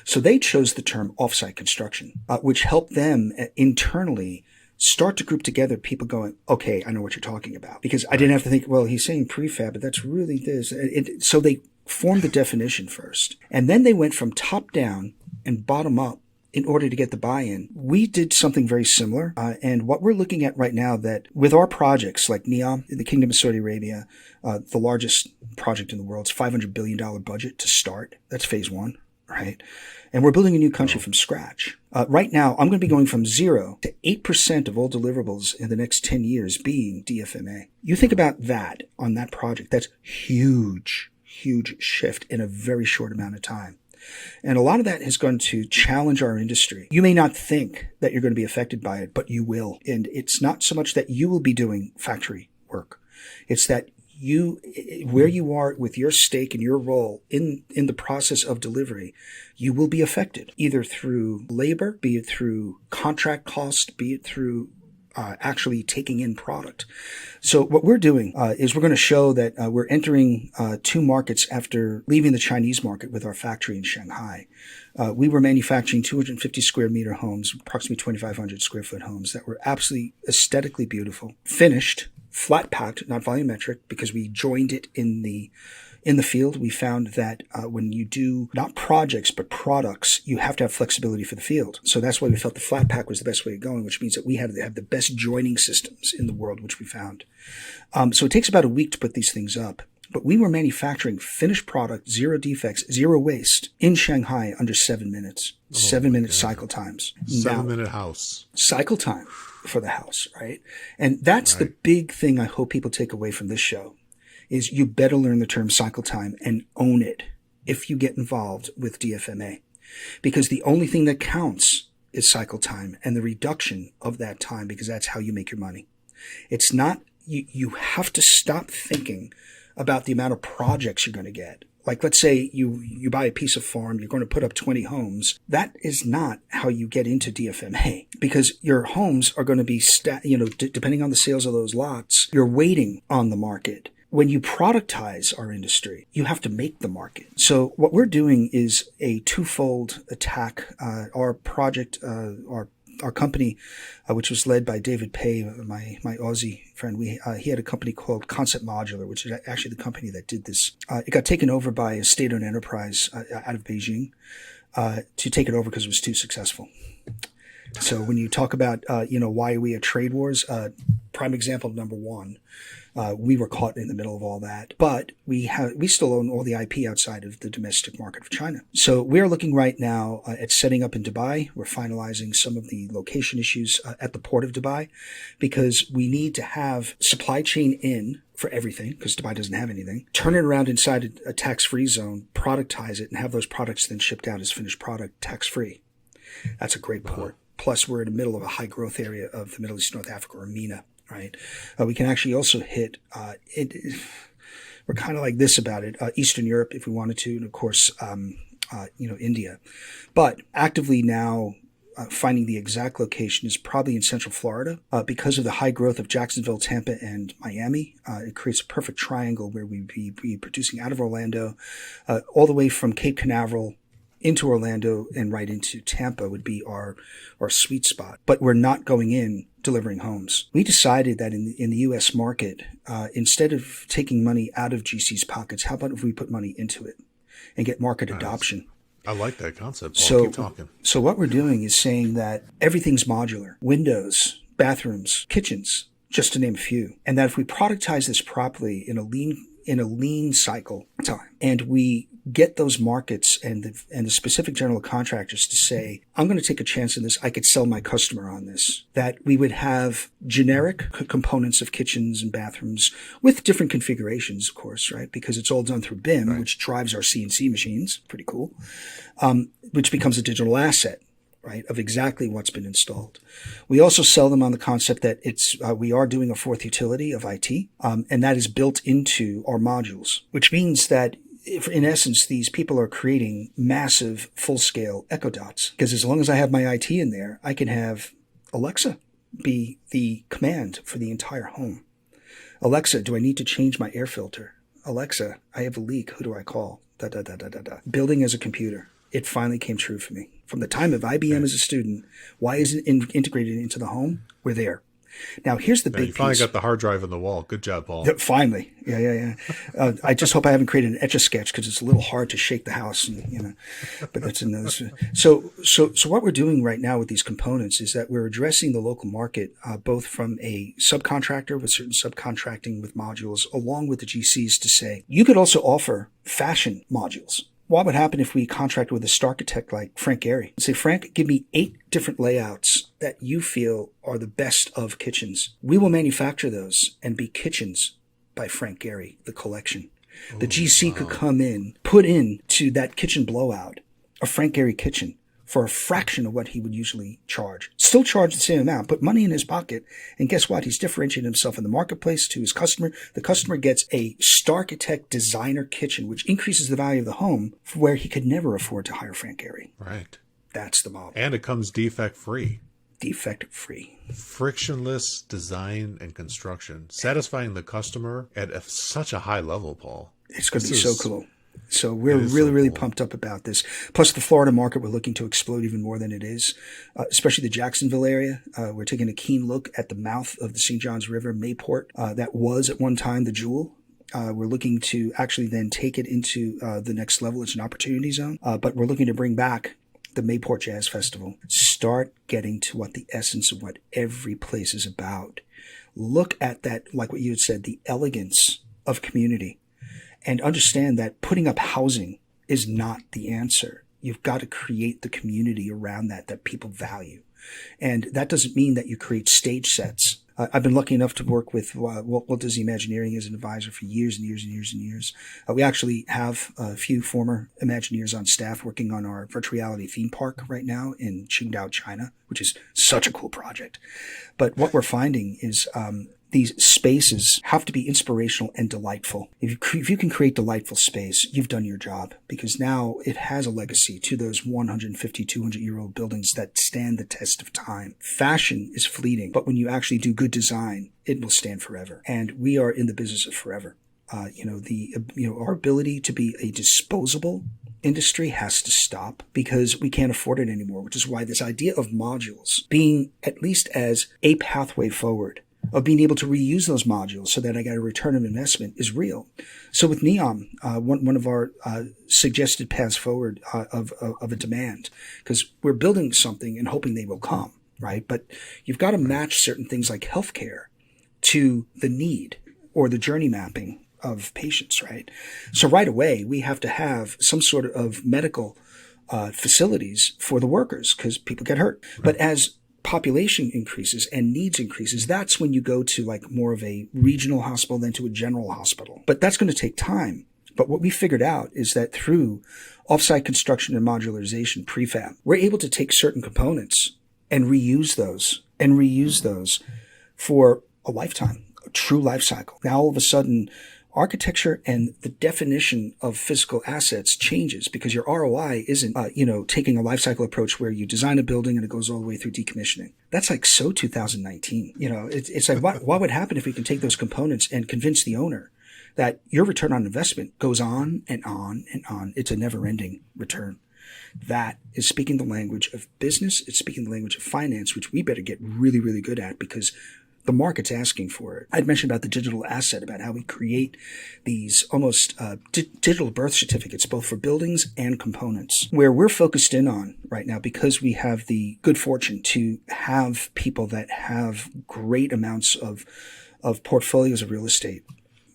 So they chose the term offsite construction, which helped them internally start to group together people going, okay, I know what you're talking about. Because I didn't have to think, well, he's saying prefab, but that's really this. So they formed the definition first. And then they went from top down and bottom up in order to get the buy-in. We did something very similar. And what we're looking at right now, that with our projects like NEOM in the Kingdom of Saudi Arabia, the largest project in the world, it's $500 billion budget to start. That's phase one, right? And we're building a new country from scratch. Right now, I'm going to be going from 0 to 8% of all deliverables in the next 10 years being DFMA. You think about that on that project. That's huge shift in a very short amount of time. And a lot of that is going to challenge our industry. You may not think that you're going to be affected by it, but you will. And it's not so much that you will be doing factory work. It's that where you are with your stake and your role in the process of delivery, you will be affected either through labor, be it through contract cost, be it through actually taking in product. So what we're doing is we're going to show that we're entering 2 markets after leaving the Chinese market with our factory in Shanghai. We were manufacturing 250 square meter homes, approximately 2,500 square foot homes that were absolutely aesthetically beautiful, finished, flat packed, not volumetric, because we joined it in the field. We found that when you do not projects but products, you have to have flexibility for the field. So that's why we felt the flat pack was the best way of going, which means that we had to have the best joining systems in the world, which we found. So it takes about a week to put these things up. But we were manufacturing finished product, 0 defects, 0 waste in Shanghai under 7 minutes. 7-minute cycle times. 7-minute house. Cycle time for the house, right? And that's the big thing I hope people take away from this show. Is you better learn the term cycle time and own it if you get involved with DFMA. Because the only thing that counts is cycle time and the reduction of that time, because that's how you make your money. It's not, you have to stop thinking about the amount of projects you're going to get. Like, let's say you buy a piece of farm, you're going to put up 20 homes. That is not how you get into DFMA, because your homes are going to be, depending on the sales of those lots, you're waiting on the market. When you productize our industry, you have to make the market. So what we're doing is a twofold attack. Our project, our company, which was led by David Pay, my Aussie friend, he had a company called Concept Modular, which is actually the company that did this. It got taken over by a state-owned enterprise out of Beijing to take it over because it was too successful. So when you talk about, why are we at trade wars, prime example number 1. We were caught in the middle of all that, but we still own all the IP outside of the domestic market of China. So we're looking right now at setting up in Dubai. We're finalizing some of the location issues at the port of Dubai, because we need to have supply chain in for everything, because Dubai doesn't have anything. Turn it around inside a tax-free zone, productize it, and have those products then shipped out as finished product tax-free. That's a great port. Plus, we're in the middle of a high-growth area of the Middle East, North Africa, or MENA. Right. We can actually also hit, we're kind of like this about it, Eastern Europe if we wanted to, and of course, India. But actively now finding the exact location is probably in Central Florida. Because of the high growth of Jacksonville, Tampa, and Miami, it creates a perfect triangle where we'd be producing out of Orlando, all the way from Cape Canaveral into Orlando and right into Tampa would be our sweet spot. But we're not going in delivering homes. We decided that in the U.S. market, instead of taking money out of GC's pockets, how about if we put money into it and get market adoption? I like that concept, Paul. Keep talking. So what we're doing is saying that everything's modular. Windows, bathrooms, kitchens, just to name a few. And that if we productize this properly in a lean cycle time, and we get those markets and the specific general contractors to say, I'm going to take a chance in this. I could sell my customer on this. That we would have generic components of kitchens and bathrooms with different configurations, of course, right? Because it's all done through BIM, right, which drives our CNC machines. Pretty cool. Which becomes a digital asset, right, of exactly what's been installed. We also sell them on the concept that we are doing a fourth utility of IT, and that is built into our modules, which means that in essence, these people are creating massive full-scale echo dots, because as long as I have my IT in there, I can have Alexa be the command for the entire home. Alexa, do I need to change my air filter? Alexa, I have a leak. Who do I call? Building as a computer. it finally came true for me. From the time of IBM as a student, why isn't it integrated into the home? We're there. Now, here's the big You finally piece. got the hard drive in the wall. Good job, Paul. Yeah, finally. Yeah. I just hope I haven't created an Etch-a-Sketch because it's a little hard to shake the house, but that's another. So what we're doing right now with these components is that we're addressing the local market, both from a subcontractor with certain subcontracting with modules, along with the GCs to say, you could also offer fashion modules. What would happen if we contract with a starchitect like Frank Gehry? Say, Frank, give me 8 different layouts that you feel are the best of kitchens. We will manufacture those and be kitchens by Frank Gehry, the collection. The GC could come in, put into that kitchen blowout a Frank Gehry kitchen for a fraction of what he would usually charge. Still charge the same amount, put money in his pocket, and guess what? He's differentiated himself in the marketplace to his customer. The customer gets a starchitect designer kitchen, which increases the value of the home where he could never afford to hire Frank Gehry. Right. That's the model. And it comes defect-free. Defect-free. Frictionless design and construction, satisfying the customer at such a high level, Paul. It's going to be so cool. So we're It is really, so really cool. pumped up about this. Plus the Florida market, we're looking to explode even more than it is, especially the Jacksonville area. We're taking a keen look at the mouth of the St. Johns River, Mayport. That was at one time the Jewel. We're looking to actually then take it into the next level. It's an opportunity zone, but we're looking to bring back the Mayport Jazz Festival. Start getting to what the essence of what every place is about. Look at that, like what you had said, the elegance of community. And understand that putting up housing is not the answer. You've got to create the community around that people value. And that doesn't mean that you create stage sets. I've been lucky enough to work with Walt Disney Imagineering as an advisor for years and years and years and years. We actually have a few former Imagineers on staff working on our virtual reality theme park right now in Qingdao, China, which is such a cool project. But what we're finding is these spaces have to be inspirational and delightful. If you can create delightful space, you've done your job, because now it has a legacy to those 150, 200-year-old buildings that stand the test of time. Fashion is fleeting, but when you actually do good design, it will stand forever. And we are in the business of forever. Our ability to be a disposable industry has to stop because we can't afford it anymore, which is why this idea of modules being at least as a pathway forward of being able to reuse those modules so that I got a return on investment is real. So with NEOM, one of our suggested paths forward of a demand, because we're building something and hoping they will come, right? But you've got to match certain things like healthcare to the need or the journey mapping of patients, right? So right away, we have to have some sort of medical facilities for the workers because people get hurt. But as population increases and needs increases, that's when you go to like more of a regional hospital than to a general hospital. But that's going to take time. But what we figured out is that through offsite construction and modularization, prefab, we're able to take certain components and reuse those for a lifetime, a true life cycle. Now, all of a sudden, architecture and the definition of physical assets changes because your ROI isn't, taking a life cycle approach where you design a building and it goes all the way through decommissioning. That's like so 2019. It's like what would happen if we can take those components and convince the owner that your return on investment goes on and on and on. It's a never-ending return. That is speaking the language of business. It's speaking the language of finance, which we better get really, really good at because the market's asking for it. I'd mentioned about the digital asset, about how we create these almost digital birth certificates, both for buildings and components, where we're focused in on right now because we have the good fortune to have people that have great amounts of portfolios of real estate,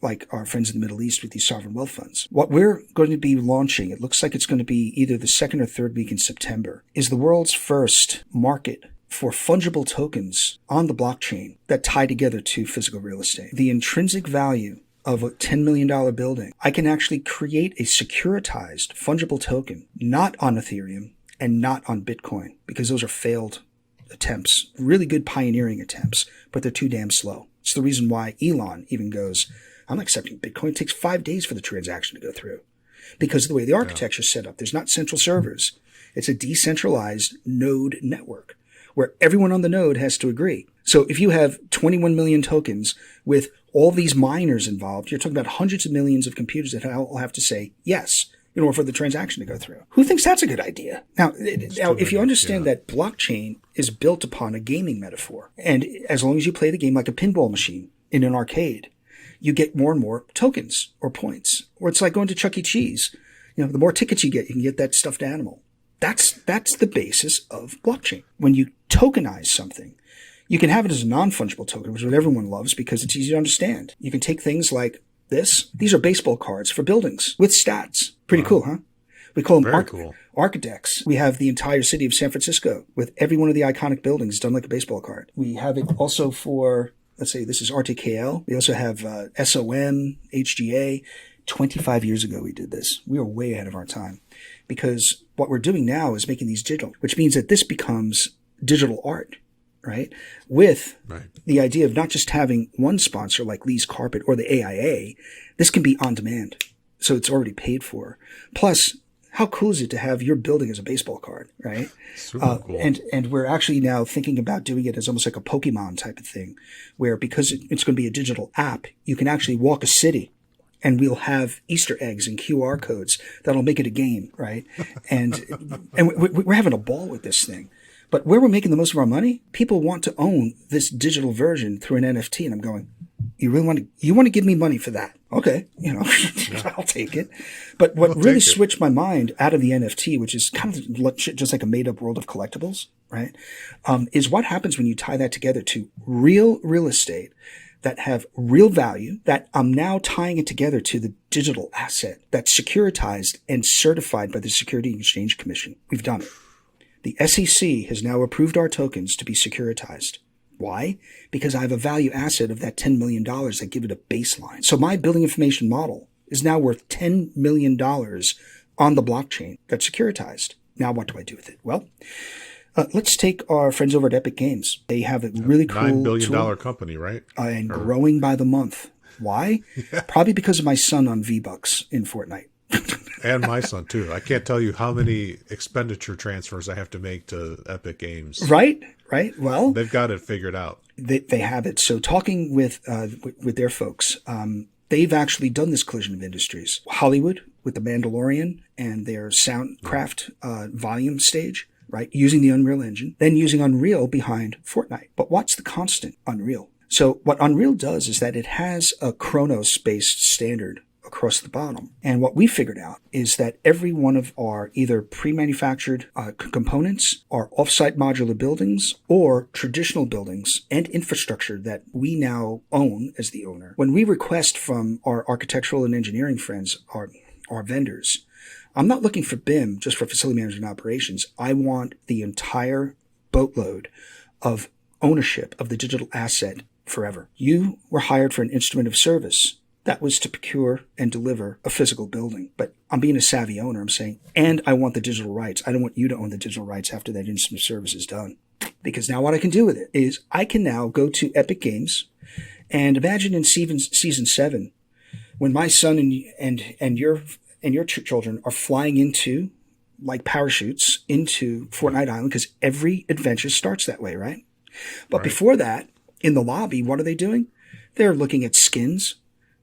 like our friends in the Middle East with these sovereign wealth funds. What we're going to be launching, it looks like it's going to be either the second or third week in September, is the world's first market for fungible tokens on the blockchain that tie together to physical real estate. The intrinsic value of a $10 million building, I can actually create a securitized fungible token, not on Ethereum and not on Bitcoin, because those are failed attempts, really good pioneering attempts, but they're too damn slow. It's the reason why Elon even goes, I'm not accepting Bitcoin. It takes 5 days for the transaction to go through because of the way the architecture is set up. There's not central servers. It's a decentralized node network where everyone on the node has to agree. So if you have 21 million tokens with all these miners involved, you're talking about hundreds of millions of computers that all have to say, yes, in order for the transaction to go through. Who thinks that's a good idea? Now if you understand that blockchain is built upon a gaming metaphor, and as long as you play the game like a pinball machine in an arcade, you get more and more tokens or points. Or it's like going to Chuck E. Cheese. The more tickets you can get that stuffed animal. That's the basis of blockchain. When you tokenize something, you can have it as a non-fungible token, which is what everyone loves because it's easy to understand. You can take things like this. These are baseball cards for buildings with stats. Pretty cool, huh? We call them cool. architects. We have the entire city of San Francisco with every one of the iconic buildings done like a baseball card. We have it also for, let's say this is RTKL. We also have SOM, HGA. 25 years ago we did this. We were way ahead of our time because what we're doing now is making these digital, which means that this becomes digital art. Right? With the idea of not just having one sponsor like Lee's Carpet or the AIA, this can be on demand. So it's already paid for. Plus, how cool is it to have your building as a baseball card, right? Super cool. And we're actually now thinking about doing it as almost like a Pokemon type of thing, where because it's going to be a digital app, you can actually walk a city and we'll have Easter eggs and QR codes that'll make it a game, right? And we're having a ball with this thing. But where we're making the most of our money, people want to own this digital version through an NFT. And I'm going, you want to give me money for that? Okay. I'll take it. But what really switched my mind out of the NFT, which is kind of just like a made up world of collectibles, right? Is what happens when you tie that together to real estate that have real value, that I'm now tying it together to the digital asset that's securitized and certified by the Securities and Exchange Commission. We've done it. The SEC has now approved our tokens to be securitized. Why? Because I have a value asset of that $10 million that give it a baseline. So my building information model is now worth $10 million on the blockchain that's securitized. Now what do I do with it? Well, let's take our friends over at Epic Games. They have a really cool $9 billion company, right? And growing by the month. Why? Probably because of my son on V-Bucks in Fortnite. And my son too. I can't tell you how many expenditure transfers I have to make to Epic Games. Right. Well, they've got it figured out. They have it. So talking with their folks, they've actually done this collision of industries. Hollywood with The Mandalorian and their Soundcraft volume stage, right? Using the Unreal Engine, then using Unreal behind Fortnite. But what's the constant? Unreal. So what Unreal does is that it has a Chronos-based standard across the bottom. And what we figured out is that every one of our either pre-manufactured components, our off-site modular buildings, or traditional buildings and infrastructure that we now own as the owner, when we request from our architectural and engineering friends, our vendors, I'm not looking for BIM just for facility management operations. I want the entire boatload of ownership of the digital asset forever. You were hired for an instrument of service. That was to procure and deliver a physical building. But I'm being a savvy owner. I'm saying, and I want the digital rights. I don't want you to own the digital rights after that instrument of service is done. Because now what I can do with it is I can now go to Epic Games and imagine in season 7 when my son and your children are flying into like parachutes into Fortnite Island, because every adventure starts that way, right? But before that, in the lobby, what are they doing? They're looking at skins.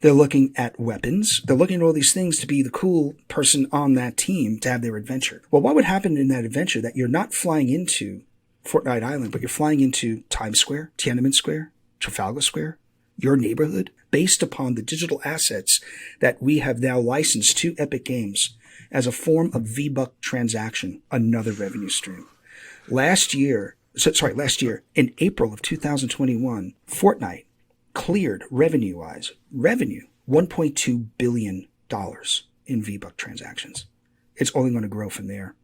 They're looking at weapons. They're looking at all these things to be the cool person on that team to have their adventure. Well, what would happen in that adventure that you're not flying into Fortnite Island, but you're flying into Times Square, Tiananmen Square, Trafalgar Square, your neighborhood, based upon the digital assets that we have now licensed to Epic Games as a form of V-Buck transaction, another revenue stream. Last year, in April of 2021, Fortnite cleared revenue-wise, $1.2 billion in V-Buck transactions. It's only going to grow from there.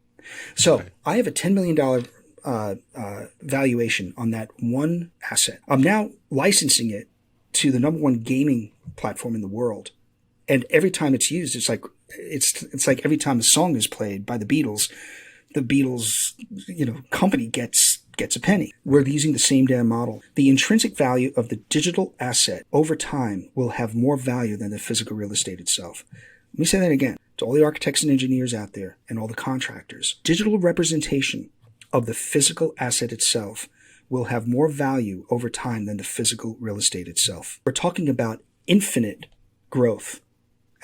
So I have a $10 million valuation on that one asset. I'm now licensing it to the number one gaming platform in the world. And every time it's used, it's like every time a song is played by the Beatles, company gets a penny. We're using the same damn model. The intrinsic value of the digital asset over time will have more value than the physical real estate itself. Let me say that again to all the architects and engineers out there and all the contractors. Digital representation of the physical asset itself will have more value over time than the physical real estate itself. We're talking about infinite growth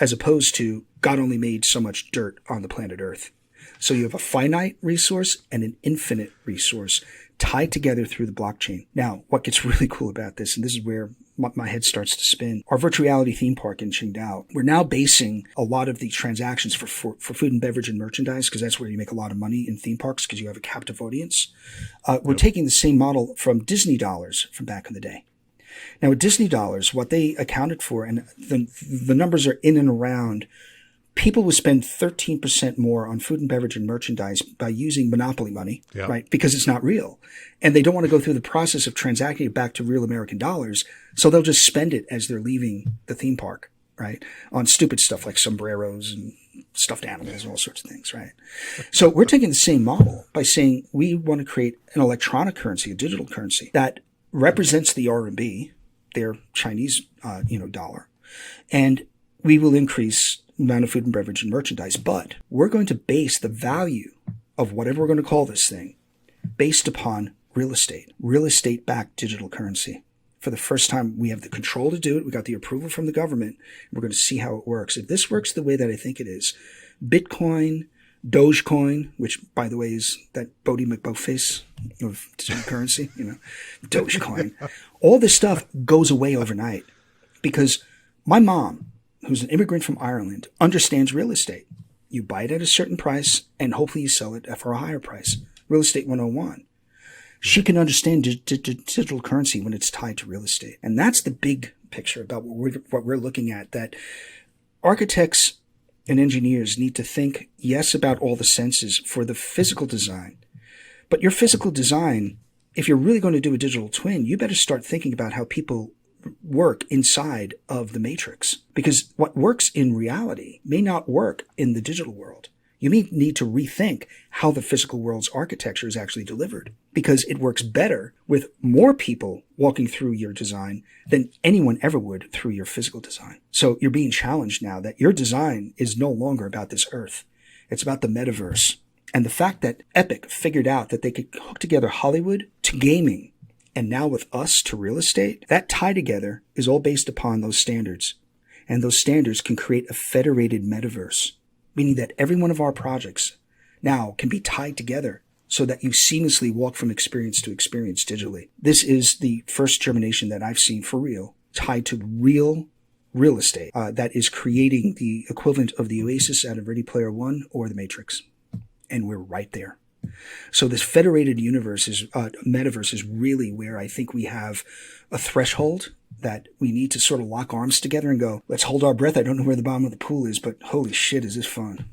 as opposed to God only made so much dirt on the planet Earth. So you have a finite resource and an infinite resource tied together through the blockchain. Now, what gets really cool about this, and this is where my head starts to spin, our virtual reality theme park in Qingdao, we're now basing a lot of the transactions for food and beverage and merchandise, because that's where you make a lot of money in theme parks, because you have a captive audience. We're taking the same model from Disney dollars from back in the day. Now, with Disney dollars, what they accounted for, and the numbers are in and around, people would spend 13% more on food and beverage and merchandise by using monopoly money, right? Because it's not real. And they don't want to go through the process of transacting it back to real American dollars. So they'll just spend it as they're leaving the theme park, right? On stupid stuff like sombreros and stuffed animals and all sorts of things, right? So we're taking the same model by saying we want to create an electronic currency, a digital currency that represents the RMB, their Chinese, dollar. And we will increase amount of food and beverage and merchandise, but we're going to base the value of whatever we're going to call this thing based upon real estate-backed digital currency. For the first time, we have the control to do it. We got the approval from the government. We're going to see how it works. If this works the way that I think it is, Bitcoin, Dogecoin, which, by the way, is that Bodie McBoatface of digital currency, Dogecoin, all this stuff goes away overnight because my mom, who's an immigrant from Ireland, understands real estate. You buy it at a certain price, and hopefully you sell it for a higher price. Real estate 101. She can understand digital currency when it's tied to real estate. And that's the big picture about what we're looking at, that architects and engineers need to think, yes, about all the senses for the physical design. But your physical design, if you're really going to do a digital twin, you better start thinking about how people work inside of the matrix, because what works in reality may not work in the digital world. You may need to rethink how the physical world's architecture is actually delivered, because it works better with more people walking through your design than anyone ever would through your physical design. So you're being challenged now that your design is no longer about this earth. It's about the metaverse. And the fact that Epic figured out that they could hook together Hollywood to gaming, and now with us to real estate, that tie together is all based upon those standards. And those standards can create a federated metaverse, meaning that every one of our projects now can be tied together so that you seamlessly walk from experience to experience digitally. This is the first germination that I've seen for real, tied to real estate, that is creating the equivalent of the Oasis out of Ready Player One or the Matrix. And we're right there. So this federated metaverse is really where I think we have a threshold that we need to sort of lock arms together and go, let's hold our breath. I don't know where the bottom of the pool is, but holy shit, is this fun.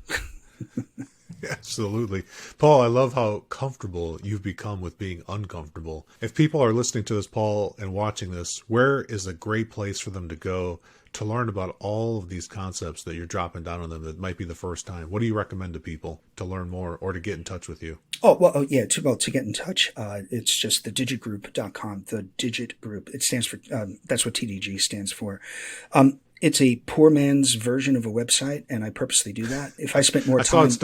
Absolutely. Paul, I love how comfortable you've become with being uncomfortable. If people are listening to this, Paul, and watching this, where is a great place for them to go to learn about all of these concepts that you're dropping down on them that might be the first time? What do you recommend to people to learn more or to get in touch with you? To get in touch, it's just thedigitgroup.com, the Digit Group. It stands for, that's what TDG stands for. It's a poor man's version of a website, and I purposely do that. If I spent more time... I saw it's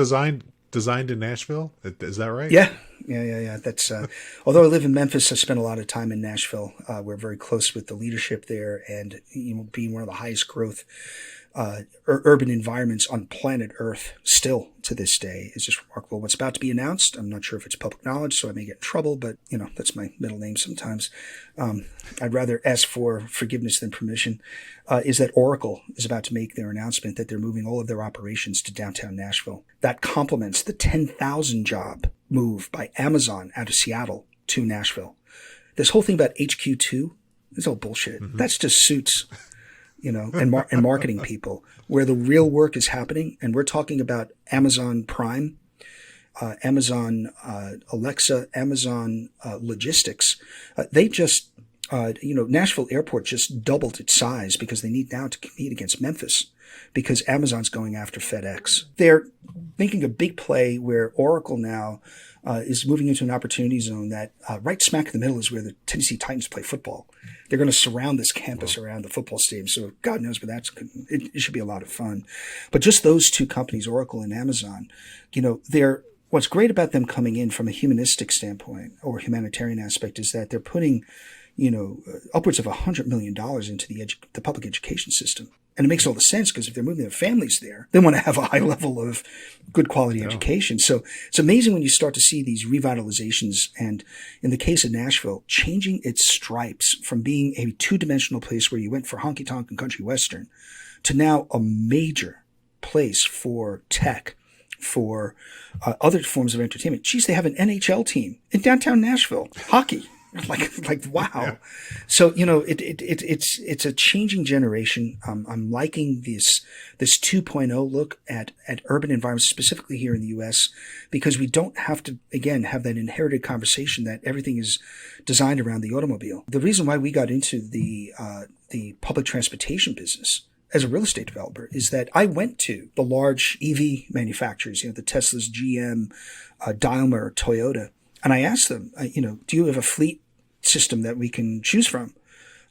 designed in Nashville. Is that right? Yeah. That's, although I live in Memphis, I spent a lot of time in Nashville. We're very close with the leadership there, and being one of the highest growth urban environments on planet Earth still to this day is just remarkable. What's about to be announced, I'm not sure if it's public knowledge, so I may get in trouble, but that's my middle name sometimes. I'd rather ask for forgiveness than permission, is that Oracle is about to make their announcement that they're moving all of their operations to downtown Nashville. That complements the 10,000 job move by Amazon out of Seattle to Nashville. This whole thing about HQ2 is all bullshit. Mm-hmm. That's just suits. And marketing people, where the real work is happening. And we're talking about Amazon Prime, Amazon Alexa, Amazon Logistics. They just, Nashville Airport just doubled its size because they need now to compete against Memphis because Amazon's going after FedEx. They're making a big play where Oracle now is moving into an opportunity zone that right smack in the middle is where the Tennessee Titans play football. They're going to surround this campus around the football stadium. So God knows, but it should be a lot of fun. But just those two companies, Oracle and Amazon, what's great about them coming in from a humanistic standpoint or humanitarian aspect is that they're putting, upwards of $100 million into the public education system. And it makes all the sense, because if they're moving their families there, they want to have a high level of good quality education. So it's amazing when you start to see these revitalizations. And in the case of Nashville, changing its stripes from being a two-dimensional place where you went for honky-tonk and country western to now a major place for tech, for other forms of entertainment. Geez, they have an NHL team in downtown Nashville, hockey. Like wow. Yeah. So, it's a changing generation. I'm liking this 2.0 look at urban environments, specifically here in the U.S., because we don't have to, again, have that inherited conversation that everything is designed around the automobile. The reason why we got into the public transportation business as a real estate developer is that I went to the large EV manufacturers, the Teslas, GM, Daimler, Toyota, and I asked them, do you have a fleet system that we can choose from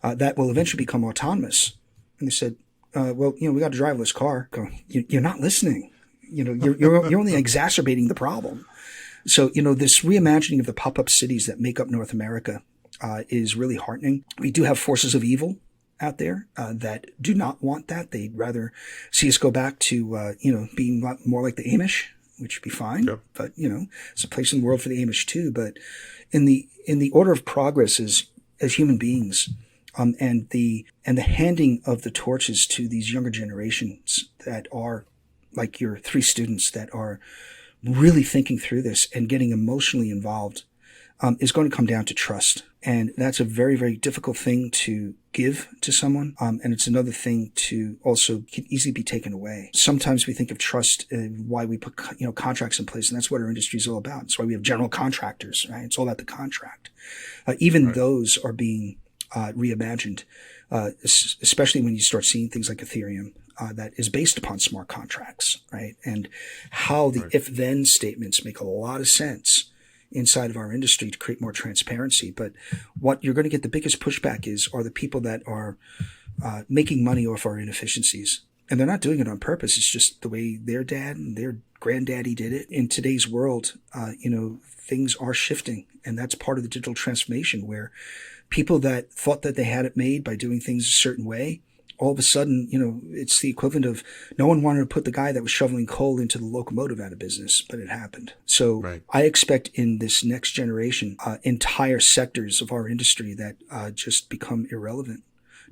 that will eventually become autonomous? And they said, well, we got a driverless car. Go, you're not listening. You're only exacerbating the problem. So, this reimagining of the pop-up cities that make up North America is really heartening. We do have forces of evil out there that do not want that. They'd rather see us go back to, being more like the Amish, which would be fine. Yep. But, it's a place in the world for the Amish too. But in the order of progress as human beings, and the handing of the torches to these younger generations that are like your three students that are really thinking through this and getting emotionally involved, is going to come down to trust. And that's a very, very difficult thing to give to someone. And it's another thing to also can easily be taken away. Sometimes we think of trust, why we put, contracts in place. And that's what our industry is all about. That's why we have general contractors, right? It's all about the contract. Even those are being reimagined, especially when you start seeing things like Ethereum. That is based upon smart contracts, right? And how the if-then statements make a lot of sense inside of our industry to create more transparency. But what you're going to get the biggest pushback are the people that are making money off our inefficiencies. And they're not doing it on purpose. It's just the way their dad and their granddaddy did it. In today's world, things are shifting. And that's part of the digital transformation, where people that thought that they had it made by doing things a certain way, all of a sudden, it's the equivalent of no one wanted to put the guy that was shoveling coal into the locomotive out of business, but it happened. So I expect in this next generation, entire sectors of our industry that just become irrelevant.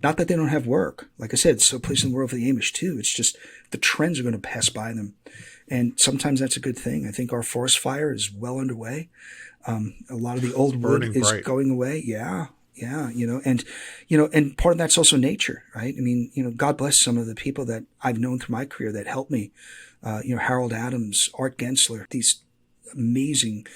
Not that they don't have work. Like I said, it's a place in the world for the Amish too. It's just the trends are going to pass by them. And sometimes that's a good thing. I think our forest fire is well underway. A lot of the old wood is going away. Yeah. Yeah, and part of that's also nature, right? I mean, God bless some of the people that I've known through my career that helped me. Harold Adams, Art Gensler, these amazing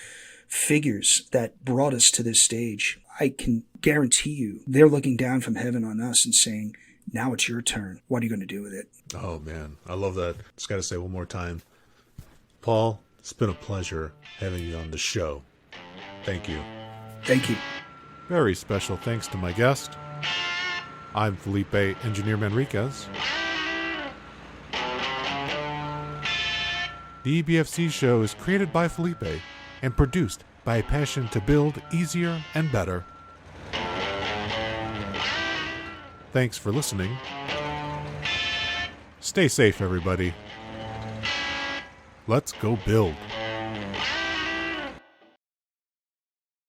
figures that brought us to this stage. I can guarantee you they're looking down from heaven on us and saying, now it's your turn. What are you going to do with it? Oh, man. I love that. Just got to say one more time. Paul, it's been a pleasure having you on the show. Thank you. Thank you. Very special thanks to my guest. I'm Felipe Engineer Manriquez. The EBFC show is created by Felipe and produced by a passion to build easier and better. Thanks for listening. Stay safe, everybody. Let's go build.